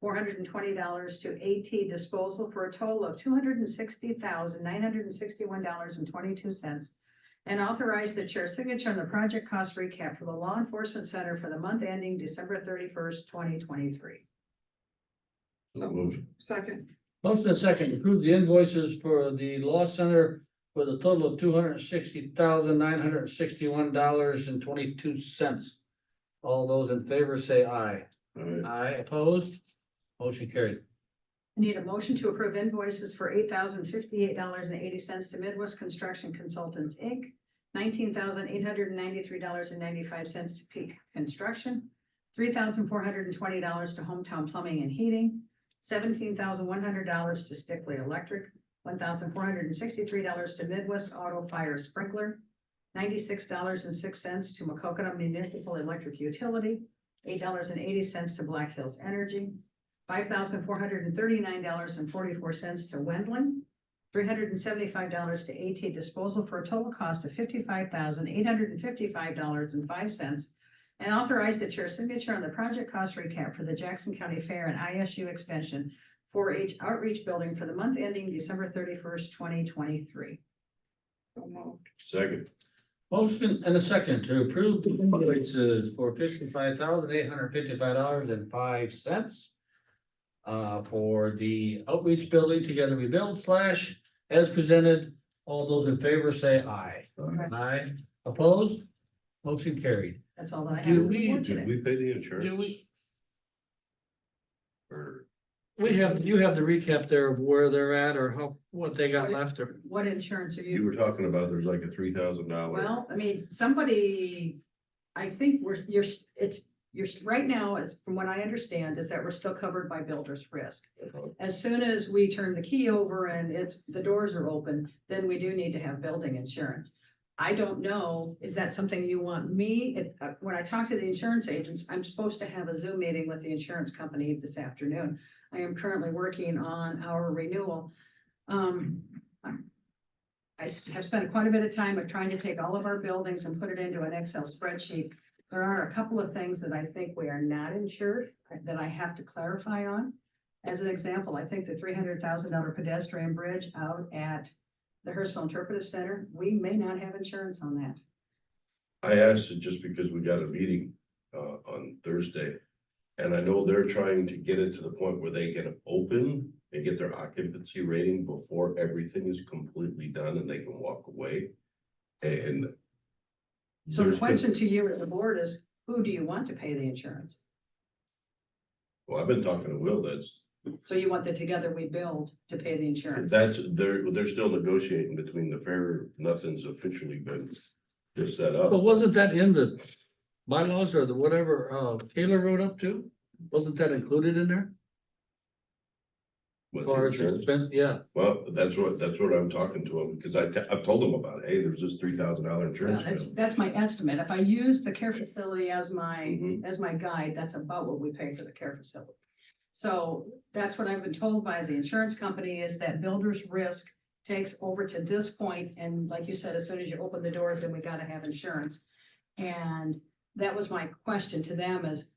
$420 to AT Disposal for a total of $260,961.22. And authorize the chair signature on the project cost recap for the Law Enforcement Center for the month ending December 31st, 2023. So moved. Second, Motion and second, approve the invoices for the law center for the total of $260,961.22. All those in favor say aye. All right. Aye, opposed? Motion carried. I need a motion to approve invoices for $8,058.80 to Midwest Construction Consultants, Inc., $19,893.95 to Peak Construction, $3,420 to Hometown Plumbing and Heating, $17,100 to Stickley Electric, $1,463 to Midwest Auto Fire Sprinkler, $96.06 to Macokota Municipal Electric Utility, $8.80 to Black Hills Energy, $5,439.44 to Wendling, $375 to AT Disposal for a total cost of $55,855.05, and authorize the chair's signature on the project cost recap for the Jackson County Fair and ISU Extension 4-H Outreach Building for the month ending December 31st, 2023. so moved. Second. Motion and a second to approve the invoices for $55,855.05. For the outreach building Together We Build / as presented. All those in favor say aye. Aye, opposed? Motion carried. That's all that I Do have. we- for Did today. we pay the insurance? Do we, Or, you have the recap there of where they're at or what they got left or? What insurance are you were talking about there's like a $3,000. Well, I mean, somebody, I think you're right now, as from what I understand, is that we're still covered by builder's risk. As soon as we turn the key over and the doors are open, then we do need to have building insurance. I don't know, is that something you want me, when I talk to the insurance agents, I'm supposed to have a Zoom meeting with the insurance company this afternoon. I am currently working on our renewal. I have spent quite a bit of time of trying to take all of our buildings and put it into an Excel spreadsheet. There are a couple of things that I think we are not insured that I have to clarify on. As an example, I think the $300,000 pedestrian bridge out at the Hurstville Interpretive Center, we may not have insurance on that. I asked it just because we got a meeting on Thursday. And I know they're trying to get it to the point where they can open and get their occupancy rating before everything is completely done and they can walk away. And So the there's been- question to you as the board is, who do you want to pay the insurance? Well, I've been talking to Will, So you want the Together We Build to pay the insurance? they're still negotiating between the fair, nothing's officially been just set up. But wasn't that in the bylaws or the whatever, Taylor wrote up to? Wasn't that included in there? As With far as insurance. expense, yeah. Well, that's what I'm talking to him, because I've told him about it. Hey, there's this $3,000 Well, insurance that's, bill. that's my estimate. If I use the care facility as Mhm. my guide, that's about what we pay for the care facility. So that's what I've been told by the insurance company is that builder's risk takes over to this point, and like you said, as soon as you open the doors, then we gotta have insurance. And that was my question to them is,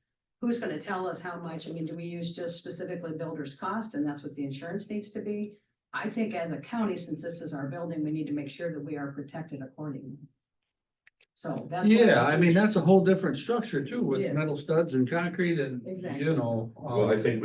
who's gonna tell us how much? I mean, do we use just specifically builder's cost, and that's what the insurance needs to be? I think as a county, since this is our building, we need to make sure that we are protected accordingly. So that's. what Yeah, I mean, that's a whole different structure too, with Yeah. metal studs and concrete and, Exactly. you know. Well, I think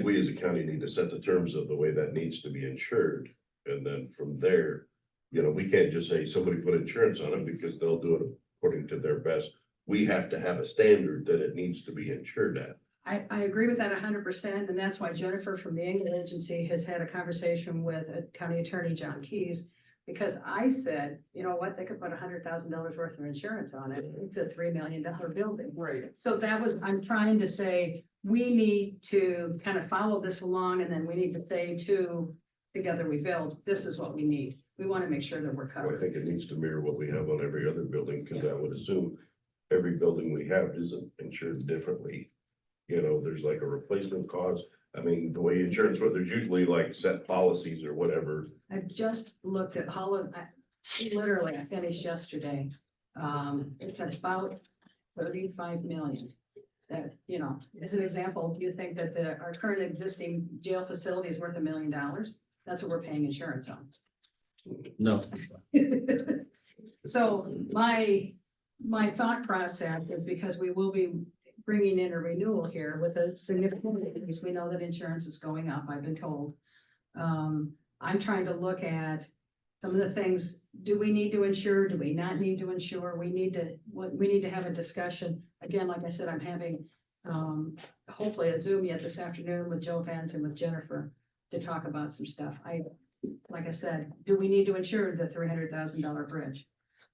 we as a county need to set the terms of the way that needs to be insured. And then from there, we can't just say somebody put insurance on it because they'll do it according to their best. We have to have a standard that it needs to be insured at. I agree with that 100%, and that's why Jennifer from the English Agency has had a conversation with County Attorney John Keys. Because I said, you know what, they could put $100,000 worth of insurance on it. It's a $3 million building. Right. So I'm trying to say, we need to kind of follow this along, and then we need to say to Together We Build, this is what we need. We want to make sure that we're I covered. think it needs to mirror what we have on every other building, because I would assume every building we have isn't insured differently. There's like a replacement cost. I mean, the way insurance, there's usually like set policies or whatever. I've just looked at literally, I finished yesterday. It's about 35 million. That, as an example, do you think that our current existing jail facility is worth $1 million? That's what we're paying insurance on. No, So my thought process is because we will be bringing in a renewal here with a significant increase. We know that insurance is going up, I've been told. I'm trying to look at some of the things, do we need to insure? Do we not need to insure? We need to have a discussion. Again, like I said, I'm having, hopefully a Zoom yet this afternoon with Joe Vance and with Jennifer to talk about some stuff. Like I said, do we need to insure the $300,000 bridge?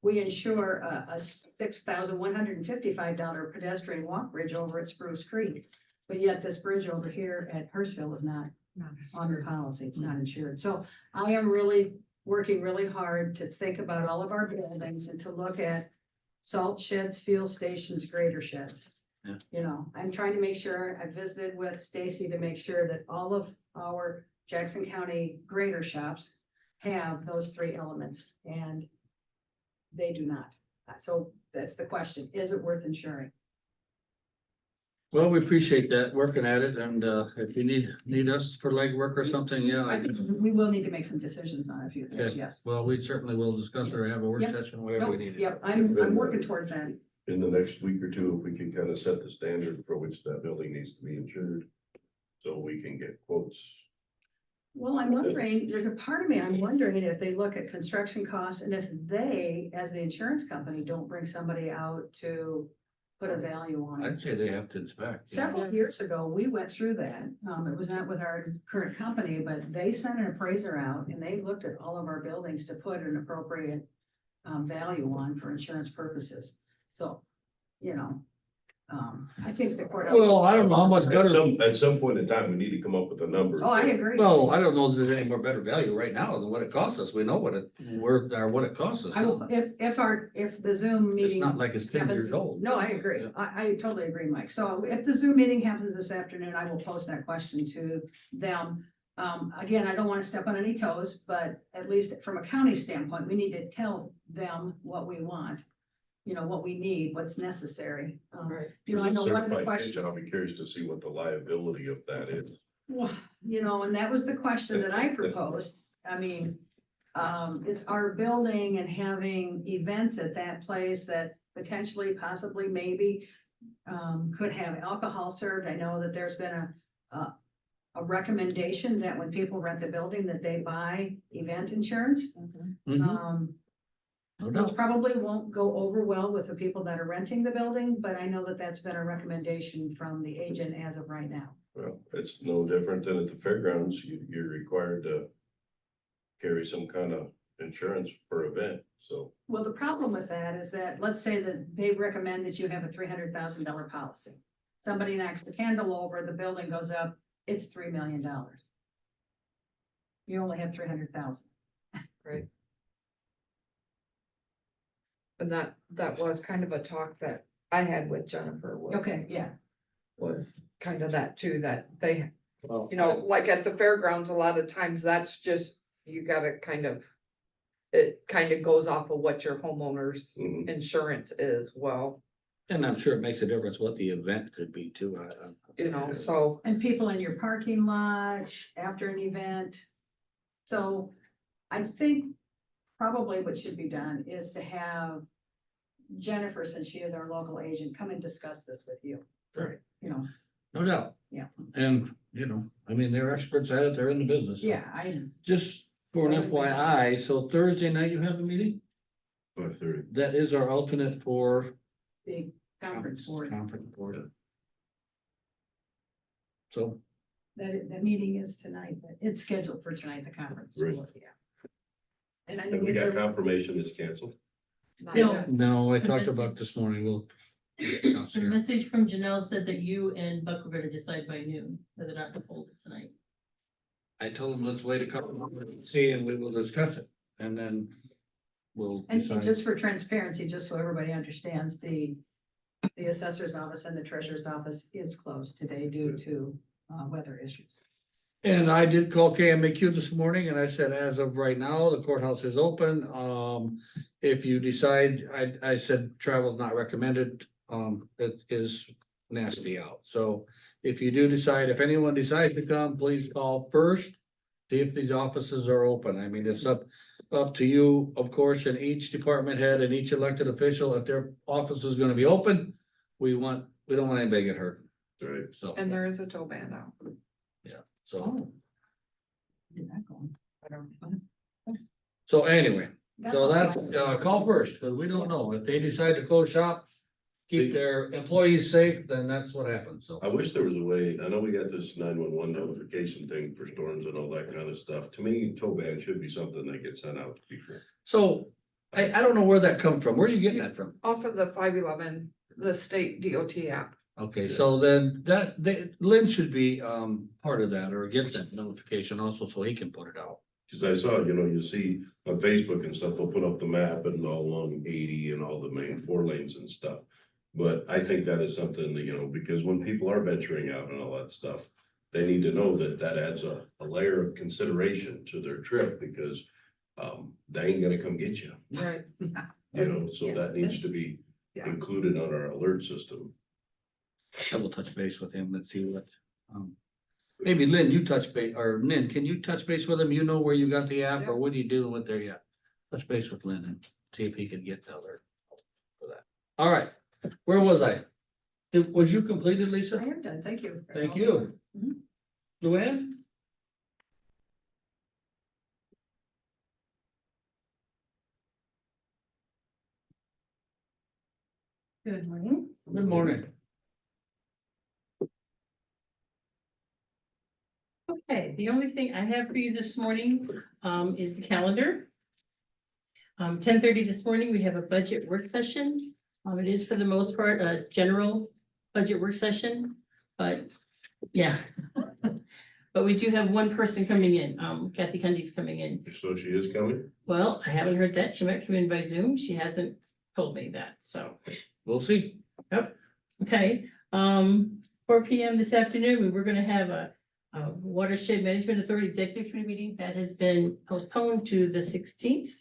We insure a $6,155 pedestrian walk bridge over at Spruce Creek. But yet this bridge over here at Hurstville is not on the policy, it's not insured. So I am really working really hard to think about all of our buildings and to look at salt sheds, fuel stations, grader sheds. Yeah. You know, I'm trying to make sure, I visited with Stacy to make sure that all of our Jackson County grader shops have those three elements, and they do not. So that's the question, is it worth insuring? Well, we appreciate that, working at it, and if you need us for legwork or something, yeah. I think we will need to make some decisions on a few things, Okay. yes. Well, we certainly will discuss or have a work Yep. session, whatever we Nope, need. yep, I'm working towards that. In the next week or two, if we can kind of set the standard for which that building needs to be insured. So we can get quotes. Well, I'm wondering, there's a part of me, I'm wondering if they look at construction costs and if they, as the insurance company, don't bring somebody out to put a value on it. I'd say they have to inspect. Several years ago, we went through that. It was not with our current company, but they sent an appraiser out and they looked at all of our buildings to put an appropriate value on for insurance purposes. So, you know, I think the court. Well, I don't know how much better, At some point in time, we need to come up with a number. Oh, I agree. well, I don't know if there's any more better value right now than what it costs us. We know what it worth or what it costs us. I will, if the Zoom It's meeting. not like it's 10 years happens- old. No, I agree. Yeah. I totally agree, Mike. So if the Zoom meeting happens this afternoon, I will post that question to them. Again, I don't want to step on any toes, but at least from a county standpoint, we need to tell them what we want. You know, what we need, what's necessary. Right. You know, I know one of the Certified questions. kitchen, I'll be curious to see what the liability of that is. Well, you know, and that was the question that I proposed. I mean, it's our building and having events at that place that potentially, possibly, maybe could have alcohol served. I know that there's been a recommendation that when people rent the building, that they buy event insurance. Mhm. No Those doubt. probably won't go over well with the people that are renting the building, but I know that that's been a recommendation from the agent as of right now. Well, it's no different than at the fairgrounds. You're required to carry some kind of insurance per event, so. Well, the problem with that is that, let's say that they recommend that you have a $300,000 policy. Somebody knocks the candle over, the building goes up, it's $3 million. You only have 300,000. Right. And that was kind of a talk that I had with Jennifer. Okay, yeah. Was kind of that too, that they, Well, you know, like at the fairgrounds, a lot of times that's just, you gotta kind of. It kind of goes off of what your homeowner's Mhm. insurance is, well, and I'm sure it makes a difference what the event could be too. you know, so. And people in your parking lot after an event. So I think probably what should be done is to have Jennifer, since she is our local agent, come and discuss this with you. Sure. You know, No doubt. Yeah. And, you know, I mean, they're experts at it, they're in the business. so. yeah, Just for an FYI, so Thursday night you have a meeting? 5:30. That is our alternate for. the conference board, Conference board. So, that meeting is tonight, but it's scheduled for tonight, the conference. Right. board, yeah. And I And we got know, confirmation it's canceled. not No. yet. no, I talked about this morning, we'll. The message from Janelle said that you and Buck were gonna decide by noon whether or not to hold it tonight. I told him, let's wait a couple of months, see, and we will discuss it, and then we'll and decide. just for transparency, just so everybody understands, the assessor's office and the treasurer's office is closed today due to weather issues. And I did call KMAQ this morning and I said, as of right now, the courthouse is open. If you decide, I said travel's not recommended. It is nasty out. So if you do decide, if anyone decides to come, please call first. See if these offices are open. I mean, it's up to you, of course, and each department head and each elected official, if their office is gonna be open. We want we don't want anybody to get hurt, Right. so, And there is a tow ban out. so, Oh. Where'd that go? I don't. so anyway. So all that's, I- call first, cause we don't know, if they decide to close shop, See- keep their employees safe, then that's what happens, so. I wish there was a way, I know we got this 911 notification thing for storms and all that kind of stuff. To me, tow ban should be something that gets sent out to people. So, I don't know where that come from, where are you getting that from? Off of the 511, the state DOT app. Okay, so then Lynn should be, part of that, or get that notification also, so he can put it out. Cause I saw, you see on Facebook and stuff, they'll put up the map and all along 80 and all the main 4 lanes and stuff. But I think that is something that, because when people are venturing out and all that stuff, they need to know that that adds a layer of consideration to their trip because they ain't gonna come get you, Right. so that needs to be Yeah. included on our alert system. I will touch base with him, let's see what, maybe Lynn, you touch base, or Lynn, can you touch base with him? You know where you got the app, or what are you dealing with there yet? Touch base with Lynn and see if he can get the alert for that. All right, where was I? Was you completed, I Lisa? am done, thank you. Thank you. Mhm. Luann? Good morning. Good morning. Okay, the only thing I have for you this morning, is the calendar. 10:30 this morning, we have a budget work session. It is for the most part a general budget work session, but yeah. But we do have one person coming in, Kathy Cundy's coming in. So she is coming? Well, I haven't heard that. She might come in by Zoom. She hasn't told me that, so. We'll see. Okay, 4 p.m. this afternoon, we're gonna have a Watershed Management Authority Executive Committee meeting that has been postponed to the 16th.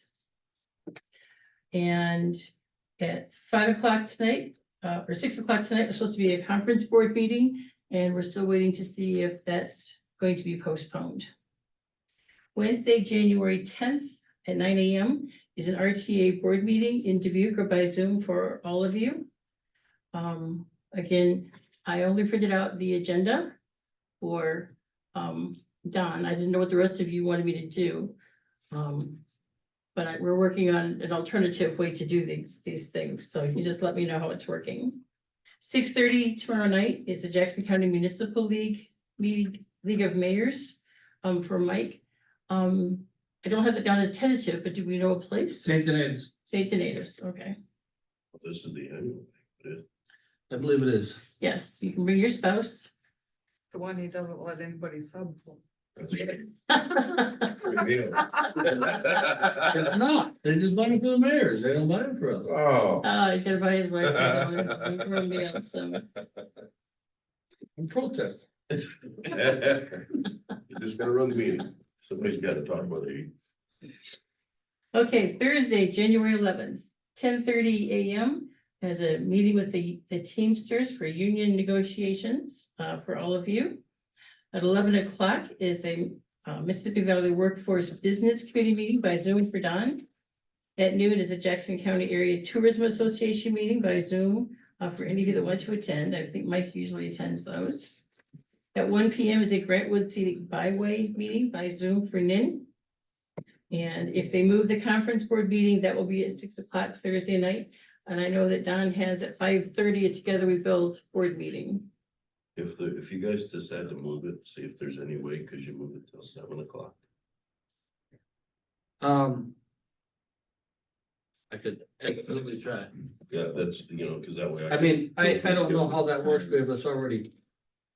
And at 5 o'clock tonight, or 6 o'clock tonight, was supposed to be a conference board meeting, and we're still waiting to see if that's going to be postponed. Wednesday, January 10th at 9 a.m. is an RTA board meeting in Dubuque or by Zoom for all of you. Again, I only printed out the agenda for Don. I didn't know what the rest of you wanted me to do. But we're working on an alternative way to do these things, so you just let me know how it's working. 6:30 tomorrow night is the Jackson County Municipal League League of Mayors for Mike. I don't have it down as tentative, but do we know a place? St. Denis, St. Denis, okay. This is the annual. I believe it is. Yes, you can bring your spouse. The one he doesn't let anybody sub. That's right. Oh, Free meal. It's not, they just buy it for the mayors, they don't buy it for us. Oh. you gotta buy his wife. So, I'm protesting. You just gotta run the meeting. Somebody's gotta talk about it. okay, Thursday, January 11th, 10:30 a.m. has a meeting with the Teamsters for union negotiations for all of you. At 11 o'clock is a Mississippi Valley Workforce Business Committee meeting by Zoom for Don. At noon is a Jackson County Area Tourism Association meeting by Zoom for any of you that want to attend. I think Mike usually attends those. At 1 p.m. is a Grantwood Scenic Byway meeting by Zoom for NIN. And if they move the conference board meeting, that will be at 6 o'clock Thursday night. And I know that Don has at 5:30 a Together We Build board meeting. If you guys decide to move it, see if there's any way, could you move it till 7 o'clock? I could absolutely try. Yeah, that's, cause that way. I mean, I don't know how that works, but it's already,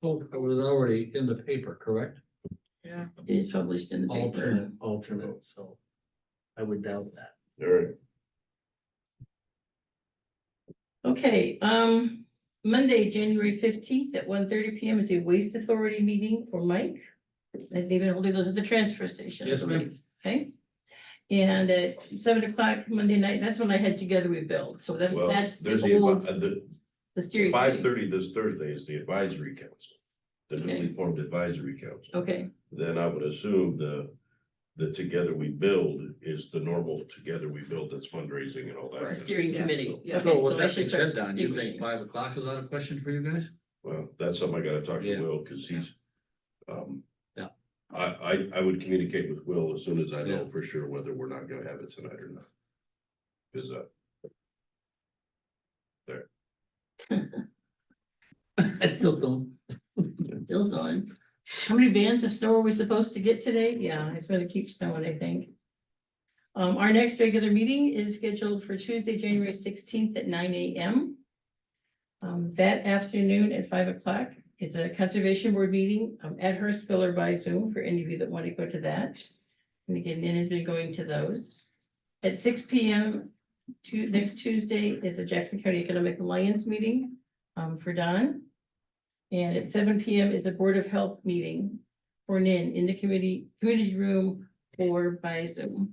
it was already in the paper, correct? Yeah. It is published in the paper. Alternate, so I would doubt that. All right. Okay, Monday, January 15th at 1:30 p.m. is a Waste Authority meeting for Mike. And they've been holding those at the transfer station. I Yes, ma'am. believe. Okay. And at 7 o'clock Monday night, that's when I had Together We Build, so Well, that's there's the old, the steering. committee. 5:30 this Thursday is the advisory council. The newly Okay. formed advisory council. Okay, Then I would assume the the Together We Build is the normal Together We Build, that's fundraising and all that. The steering committee. Yeah. So with I that should being start said, Don, you think distinguishing. 5 o'clock is out of question for you guys? Well, that's something I gotta talk Yeah. to Will, cause he's, Yeah. I would communicate with Will as soon as I know Yeah. for sure whether we're not gonna have it tonight or not. Cause, I still don't. Bill's on. How many bands of snow are we supposed to get today? Yeah, it's gonna keep snowing, I think. Our next regular meeting is scheduled for Tuesday, January 16th at 9 a.m. That afternoon at 5 o'clock is a conservation board meeting at Hurstville or by Zoom for any of you that want to go to that. And again, Lynn has been going to those. At 6 p.m. Next Tuesday is a Jackson County Economic Alliance meeting for Don. And at 7 p.m. is a Board of Health meeting for Nin in the community room or by Zoom.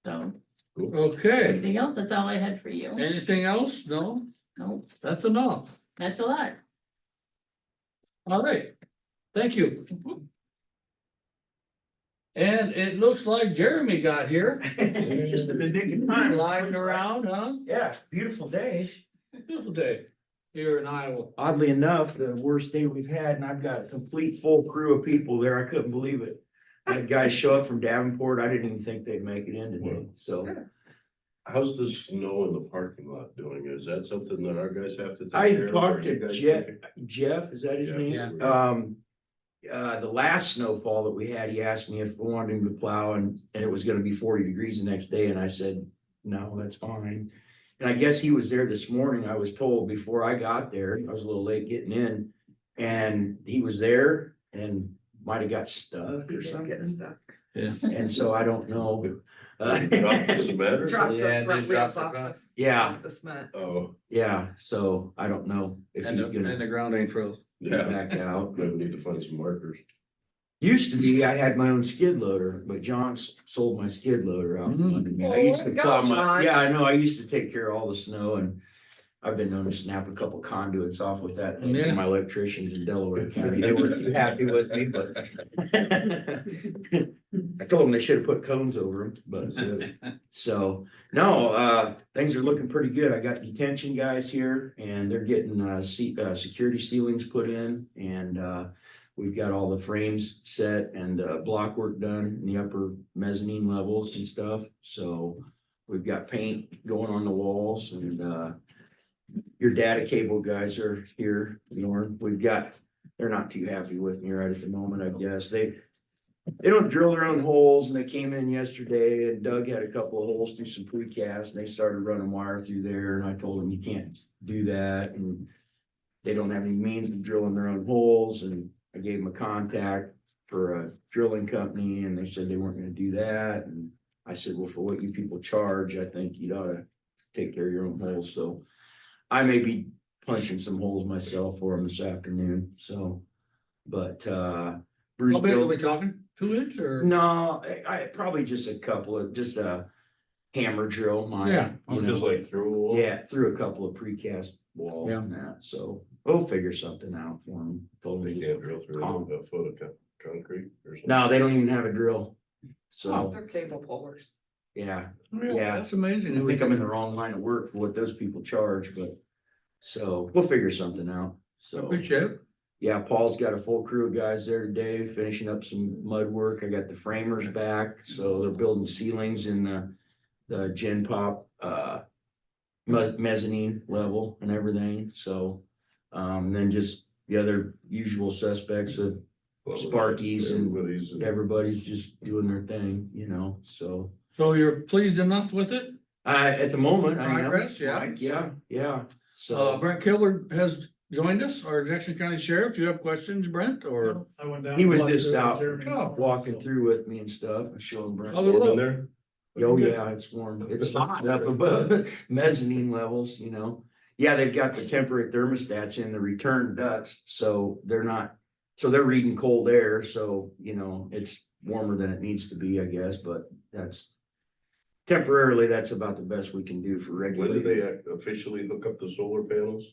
So, Okay, anything else? That's all I had for you. anything else? No, No, that's enough. that's a lot. All right, thank you. Mhm. And it looks like Jeremy got here. Just in the nick of time. Lying around, huh? Yeah, beautiful day. Beautiful day here in Iowa. Oddly enough, the worst day we've had, and I've got a complete full crew of people there. I couldn't believe it. I had guys show up from Davenport. I didn't even think they'd make it in today, so. how's the snow in the parking lot doing? Is that something that our guys have to take I care of, or talked you to guys Jeff, take it? Jeff, is that his Yeah. name? Yeah. The last snowfall that we had, he asked me if we wanted him to plow and it was gonna be 40 degrees the next day, and I said, no, that's fine. And I guess he was there this morning, I was told before I got there, I was a little late getting in, and he was there and might have got stuck or Get something, stuck. and so I don't know. Drop the cement? Dropped Yeah, the front they dropped wheels the off front. Yeah, off the cement. Oh, yeah, so I don't know if And he's the, and gonna the ground ain't froze. get yeah, back out. maybe we need to find some markers. Used to be, I had my own skid loader, but John sold my skid loader out. from under me. I Oh, used to way to plow go, my, John. yeah, I know, I used to take care of all the snow, and I've been known to snap a couple conduits off with that thing Yeah. for my electricians in Delaware County. They weren't too happy with me, but I told them they should have put cones over them, but so, no, things are looking pretty good. I got detention guys here, and they're getting security ceilings put in, and we've got all the frames set and block work done in the upper mezzanine levels and stuff. So we've got paint going on the walls, and your data cable guys are here, Norm. They're not too happy with me right at the moment, I guess. They don't drill their own holes, and they came in yesterday, and Doug had a couple of holes through some precast, and they started running wire through there, and I told them you can't do that, and they don't have any means of drilling their own holes, and I gave them a contact for a drilling company, and they said they weren't gonna do that, and I said, well, for what you people charge, I think you ought to take care of your own holes, so I may be punching some holes myself for them this afternoon, so, but, Bruce. How big are Bill- we talking? 2 inch or? No, I probably just a couple of, just a hammer drill, Yeah, you Just know, like through a wall? yeah, through a couple of precast walls Yeah. and that, so we'll figure something out for them. Told They me can't drill through Calm. a foot of concrete or something? no, they don't even have a drill, Oh, so, they're cable pullers. yeah. Yeah, that's amazing. I think I'm in the wrong line of work for what those people charge, but, so we'll figure something out, so. Good shape. Yeah, Paul's got a full crew of guys there today, finishing up some mud work. I got the framers back, so they're building ceilings in the Gen Pop, mezzanine level and everything, so. Then just the other usual suspects of Sparkies and everybody's just doing their thing, you know, so. So you're pleased enough with it? At the moment, I am. Progress, yeah. Mike, yeah, so. Brent Killer has joined us, our Jackson County Sheriff. Do you have questions, Brent, or? I went down. He was walked just through out Jeremy's farm, walking so- through with me and stuff, and showing Brent. How's it look? In there? Oh, yeah, it's warm. It's hot up above mezzanine levels, you know. Yeah, they've got the temporary thermostats in the return ducts, so they're reading cold air, so, you know, it's warmer than it needs to be, I guess, but that's temporarily, that's about the best we can do for When regular. did they officially hook up the solar panels?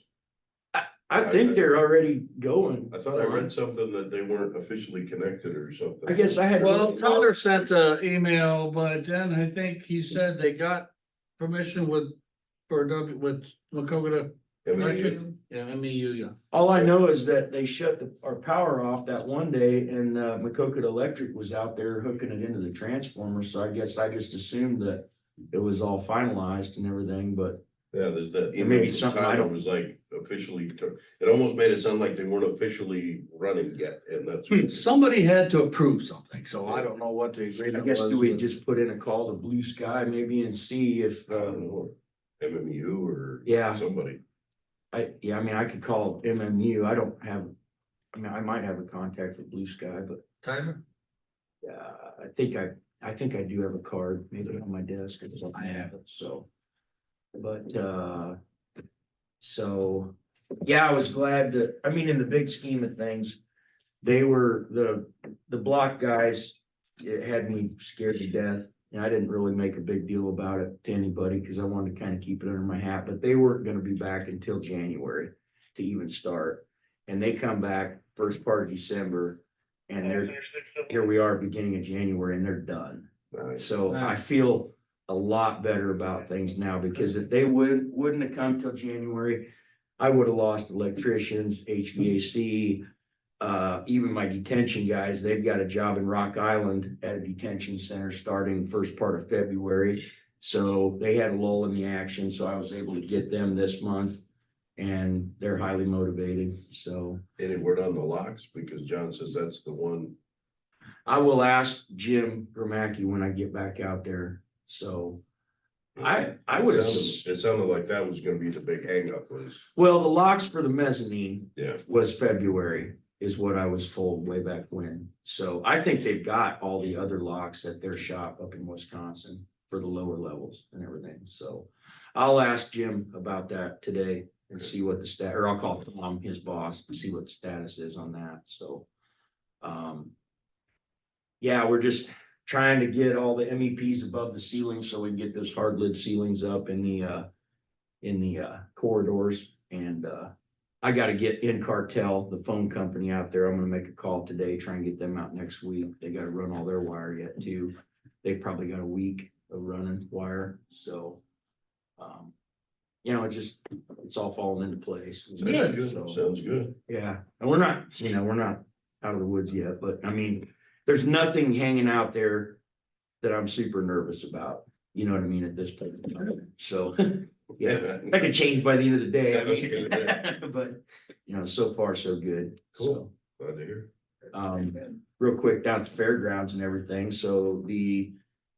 I think they're already going. I thought I read something that they weren't officially connected or something. I guess I had. Well, Connor sent a email, but then I think he said they got permission with, with Macocota Electric. MAU. Yeah, MEU, yeah. All I know is that they shut our power off that one day and Macocota Electric was out there hooking it into the transformer, so I guess I just assumed that it was all finalized and everything, but Yeah, there's that. It may be email from something I Tyler don't- Was like officially, it almost made it sound like they weren't officially running yet, and that's. Somebody had to approve something, so I don't know what the I agreement guess was. do we with- just put in a call to Blue Sky maybe and see if, I don't know, MMU or. Yeah. Somebody. I mean, I could call MMU, I don't have, I mean, I might have a contact with Blue Sky, but Tyler? I think I do have a card, maybe on my desk or something. I have it, so. But, so, yeah, I was glad to, I mean, in the big scheme of things, they were, the block guys, it had me scared to death. And I didn't really make a big deal about it to anybody because I wanted to kind of keep it under my hat, but they weren't gonna be back until January to even start. And they come back first part of December and here we are, beginning of January, and they're done. Nice. So I feel a lot better about things now, because if they wouldn't have come till January, I would have lost electricians, HVAC, even my detention guys. They've got a job in Rock Island at a detention center starting first part of February. So they had a lull in the action, so I was able to get them this month, and they're highly motivated, so. Any word on the locks? Because John says that's the one. I will ask Jim Gramacki when I get back out there, so. I would have, It sounded like that was gonna be the big hangup was, well, the locks for the mezzanine yeah. was February, is what I was told way back when. So I think they've got all the other locks at their shop up in Wisconsin for the lower levels and everything, so. I'll ask Jim about that today and see what the or I'll call Tom, his boss, and see what the status is on that, so. Yeah, we're just trying to get all the MEPs above the ceiling so we can get those hard lid ceilings up in the corridors. And I gotta get In Cartel, the phone company out there. I'm gonna make a call today, try and get them out next week. They gotta run all their wire yet too. They probably got a week of running wire, so. It's all falling into place. Yeah. So, Sounds good. yeah, and we're not out of the woods yet, but I mean, there's nothing hanging out there that I'm super nervous about. You know what I mean, at this point. So, yeah, that could change by the end of the day. I mean, but, so far so good. Cool. Glad to hear. Real quick, down at the fairgrounds and everything. So the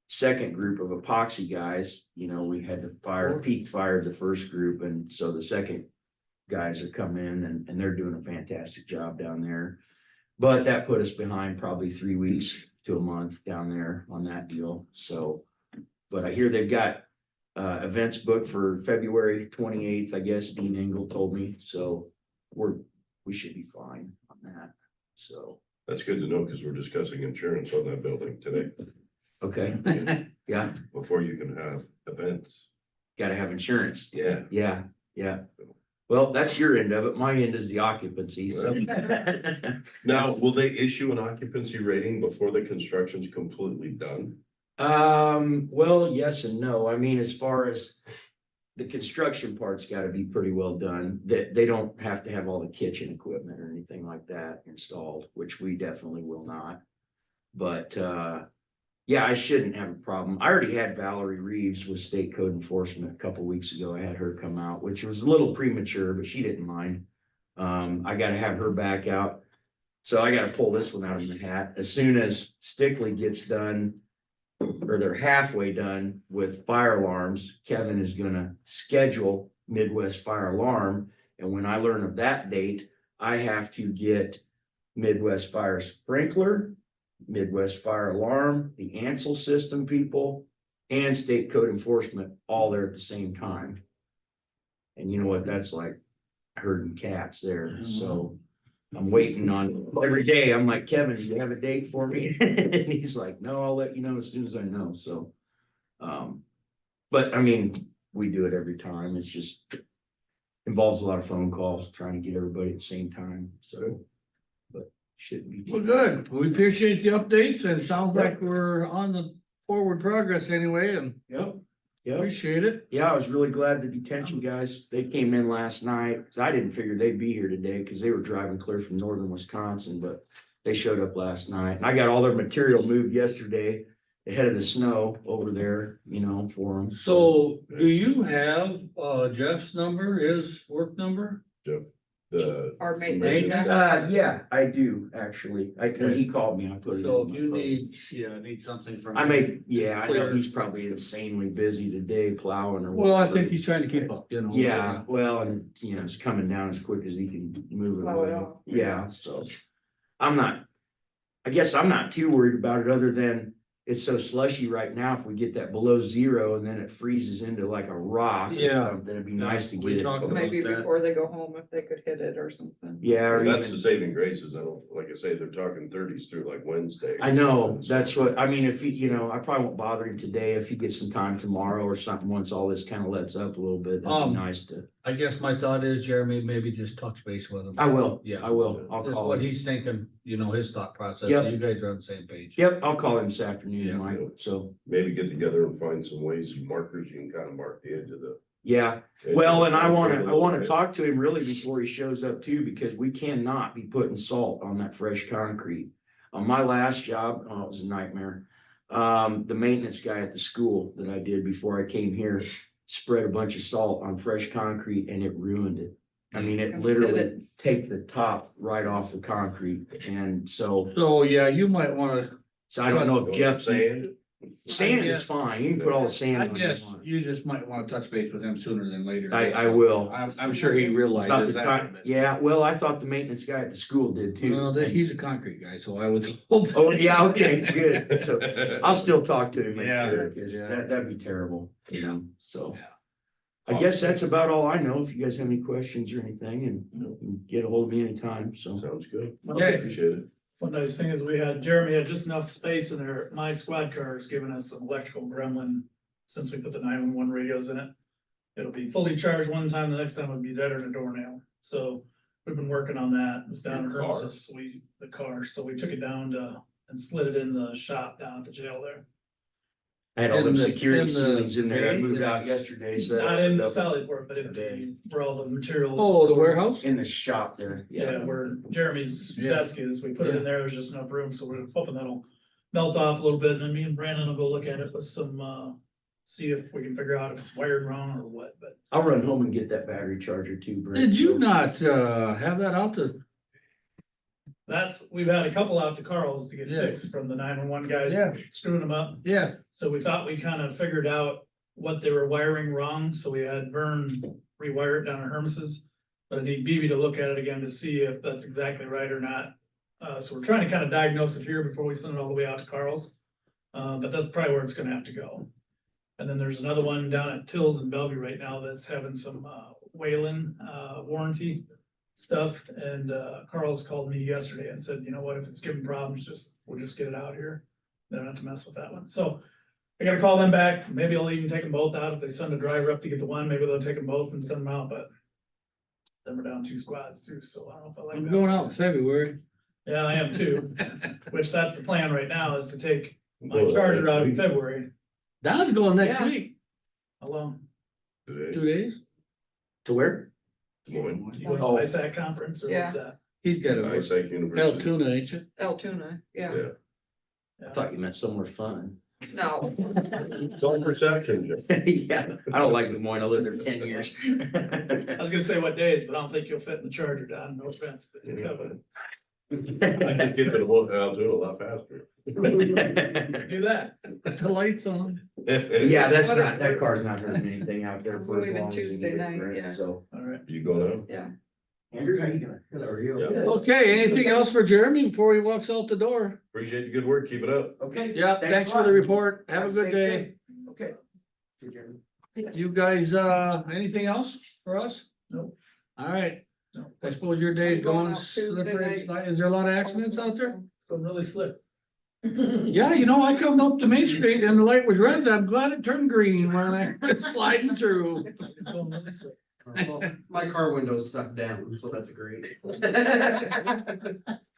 second group of epoxy guys, we had to fire, Pete fired the first group, and so the second guys are come in and they're doing a fantastic job down there. But that put us behind probably 3 weeks to a month down there on that deal. So, but I hear they've got events booked for February 28th, I guess Dean Engel told me. So we should be fine on that. So, That's good to know, because we're discussing insurance on that building today, okay. Yeah, before you can have events. gotta have insurance. Yeah. Yeah. Well, that's your end of it. My end is the occupancy. So. Now, will they issue an occupancy rating before the construction's completely done? Well, yes and no. I mean, as far as the construction part's gotta be pretty well done. They don't have to have all the kitchen equipment or anything like that installed, which we definitely will not. But, yeah, I shouldn't have a problem. I already had Valerie Reeves with State Code Enforcement a couple weeks ago. I had her come out, which was a little premature, but she didn't mind. I gotta have her back out. So I gotta pull this one out of the hat. As soon as Stickley gets done, or they're halfway done with fire alarms, Kevin is gonna schedule Midwest Fire Alarm. And when I learn of that date, I have to get Midwest Fire Sprinkler, Midwest Fire Alarm, the Ansel system people, and State Code Enforcement all there at the same time. And you know what, that's like herding cats there, so I'm waiting on every day. I'm like, Kevin, do you have a date for me? And he's like, no, I'll let you know as soon as I know, so. But I mean, we do it every time, it's just, involves a lot of phone calls, trying to get everybody at the same time, so. But shouldn't be. Well, too good. We appreciate the updates and it sounds Yep. like we're on the forward progress anyway and Yep, yep. appreciate it. Yeah, I was really glad the detention guys, they came in last night. I didn't figure they'd be here today because they were driving clear from northern Wisconsin, but they showed up last night. And I got all their material moved yesterday ahead of the snow over there, for them. So do you have Jeff's number, his work number? The, Our maintenance Maintenance? guy. Yeah, I do, actually. When he called me, I put it. So in if my you phone. need something from. I him. know he's probably insanely busy today plowing or. Well, I whatever. think he's trying to keep up, Yeah, well, and it's coming down as quick as he can move it. Plow it away. off. Yeah, so I guess I'm not too worried about it, other than it's so slushy right now. If we get that below zero and then it freezes into like a rock. Yeah. Then it'd be nice to We get talked it. about Maybe that. before they go home, if they could hit it or something. Yeah, or that's the even, saving graces. I don't, like I say, they're talking thirties through like Wednesday. I know, that's what, I mean, if he, I probably won't bother him today. If he gets some time tomorrow or something, once all this kind of lets up a little bit, that'd be nice to. I guess my thought is, Jeremy, maybe just touch base with him. I will, Yeah. I will. I'll That's call what him. he's thinking, his thought process. Yep. You guys are on the same page. Yep, I'll call him this afternoon, Yeah. Mike, so, Maybe get together and find some ways, some markers you can kind of mark the edge of the. yeah. Well, and I wanna talk to him really before he shows up too, because we cannot be putting salt on that fresh concrete. On my last job, it was a nightmare. The maintenance guy at the school that I did before I came here spread a bunch of salt on fresh concrete and it ruined it. I mean, it Hit literally it. take the top right off the concrete, and so Yeah, you might wanna, I don't know if Jeff. Saying, Sand I is fine, you can put all the sand I on you guess want. you just might wanna touch base with him sooner than later. I will. I'm sure he About realizes the that. con- Yeah, well, I thought the maintenance guy at the school did too. Well, he's a concrete guy, so I would hope. Oh, yeah, okay, good. So I'll still talk to him. Yeah, Because yeah. that'd be terrible, so. Yeah. I guess that's about all I know. If you guys have any questions or anything, and you can get a hold of me anytime, so. sounds good. Okay. Appreciate it. One nice thing is we had, Jeremy had just enough space in there, my squad car is giving us some electrical gremlin since we put the 911 radios in it. It'll be fully charged one time, the next time it'll be dead or a doornail, so we've been working on that, it was down in The car? Hermosa, the car, so we took it down and slid it in the shop down at the jail there. I had all them In the- security in the ceilings in there. I bay, moved yeah. out yesterday, so. Not in Sallyport, but in the, where all the materials. Oh, the warehouse? In the shop there. Yeah, where Jeremy's Yeah. desk is, we put it in there, there's just enough room, so we're hoping that'll melt off a little bit, and then me and Brandon will go look at it with some, see if we can figure out if it's wired wrong or what, but. I'll run home and get that battery charger too, Brett. Did you so- not have that out to? We've had a couple out to Carl's to get Yeah. fixed from the 911 guys. Yeah. Screwing them up, Yeah, so we thought we kind of figured out what they were wiring wrong, so we had Vern rewire it down at Hermes's. But I need BB to look at it again to see if that's exactly right or not. So we're trying to kind of diagnose it here before we send it all the way out to Carl's. But that's probably where it's gonna have to go. And then there's another one down at Tills in Bellevue right now that's having some Whalen warranty stuff. And Carl's called me yesterday and said, you know what, if it's giving problems, we'll just get it out here. They don't have to mess with that one. So I gotta call them back. Maybe I'll even take them both out. If they send a driver up to get the one, maybe they'll take them both and send them out, but then we're down 2 squads too, so I don't know if I like I'm that. going out in February. Yeah, I am too, which that's the plan right now, is to take my charger out in February Don's going next Yeah. week, alone. 2 Today, days. To where? Des Moines, You go to Oh. ISAC conference or what's that? He's got a ISAC University. Altoona, ain't you? Altoona, yeah, I thought you meant somewhere fun. no, It's all perception, Jeff. Yeah, I don't like Des Moines. I lived there 10 years. I was gonna say what days, but I don't think you'll fit in the charger, Don, no offense. But Yeah. but I could get to the one, Altoona a lot faster. do that. The lights on. Yeah, that car's not hurting anything out there for as Leaving long as you Tuesday need it, night, right? yeah. So. All right. You go now? yeah. Andrew, how you doing? Good, how are you? Yeah. Good. Okay, anything else for Jeremy before he walks out the door? Appreciate the good work. Keep it up. Okay. Yeah, thanks for the report. Have a good day. Okay. See you, Jeremy. You guys, anything else for us? Nope. All right. No. I suppose your day is I'm going going out Tuesday slippery. night. Is there a lot of accidents out there? It's going really slick. Yeah, I come up to Main Street and the light was red. I'm glad it turned green when I was sliding through. It's going really slick. Well, my car window's stuck down, so that's great.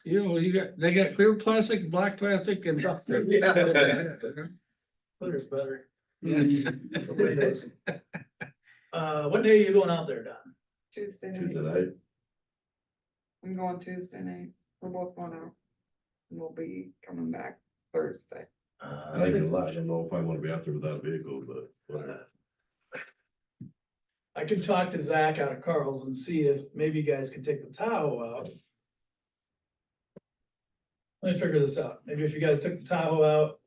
You know, they got clear plastic, black plastic and. Clear's better. Yeah. Windows. What day are you going out there, Don? Tuesday Tuesday night, night, I'm going Tuesday night, we're both going out. And we'll be coming back Thursday. I ain't gonna lie, I don't know if I wanna be out there without a vehicle, but whatever. I could talk to Zach out of Carl's and see if maybe you guys could take the Tahoe out. Let me figure this out. Maybe if you guys took the Tahoe out,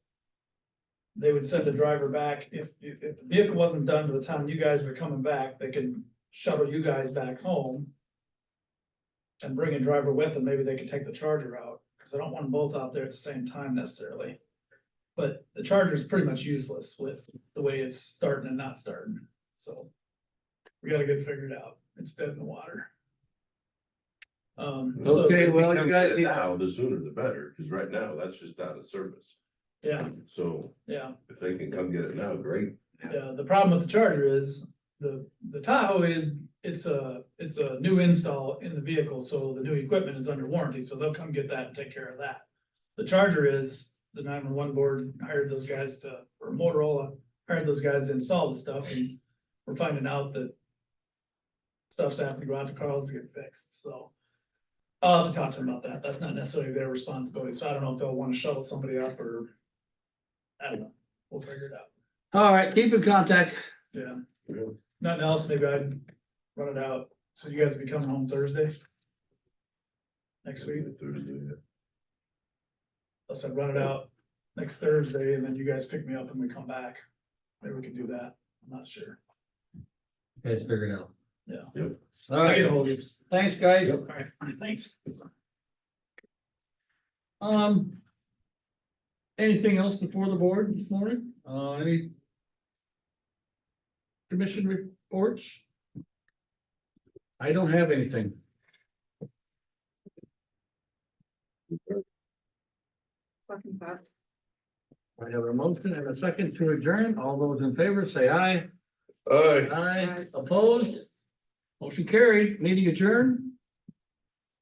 they would send the driver back. If the vehicle wasn't done by the time you guys were coming back, they could shuttle you guys back home and bring a driver with them. Maybe they could take the Charger out, because I don't want them both out there at the same time necessarily. But the Charger is pretty much useless with the way it's starting and not starting, so we gotta get it figured out. It's dead in the water. Okay, If well, they come you guys get it need- now, the sooner the better, cause right now, that's just out of service. Yeah, So yeah. if they can come get it now, great. Yeah, the problem with the Charger is the Tahoe it's a new install in the vehicle, so the new equipment is under warranty, so they'll come get that and take care of that. The Charger is, the 911 board hired those guys or Motorola hired those guys to install the stuff, and we're finding out that stuff's happening to go out to Carl's to get fixed, so. I'll have to talk to them about that. That's not necessarily their responsibility, so I don't know if they'll wanna shuttle somebody up or. I don't know, we'll figure it out. All right, keep in contact. Yeah. Yeah. Nothing else, maybe I'd run it out, so you guys will be coming home Thursday? Next week, Thursday, yeah. I said run it out next Thursday, and then you guys pick me up and we come back. Maybe we can do that, I'm not sure. Guys figure it out. Yeah. Yep. All I right, get ahold of you. thanks, guys. Alright, thanks. Anything else before the board this morning? Any commission reports? I don't have anything. Second thought. I have a motion and a second to adjourn. All those in favor say aye. All right. Aye. Opposed? Motion carried. Meeting adjourned.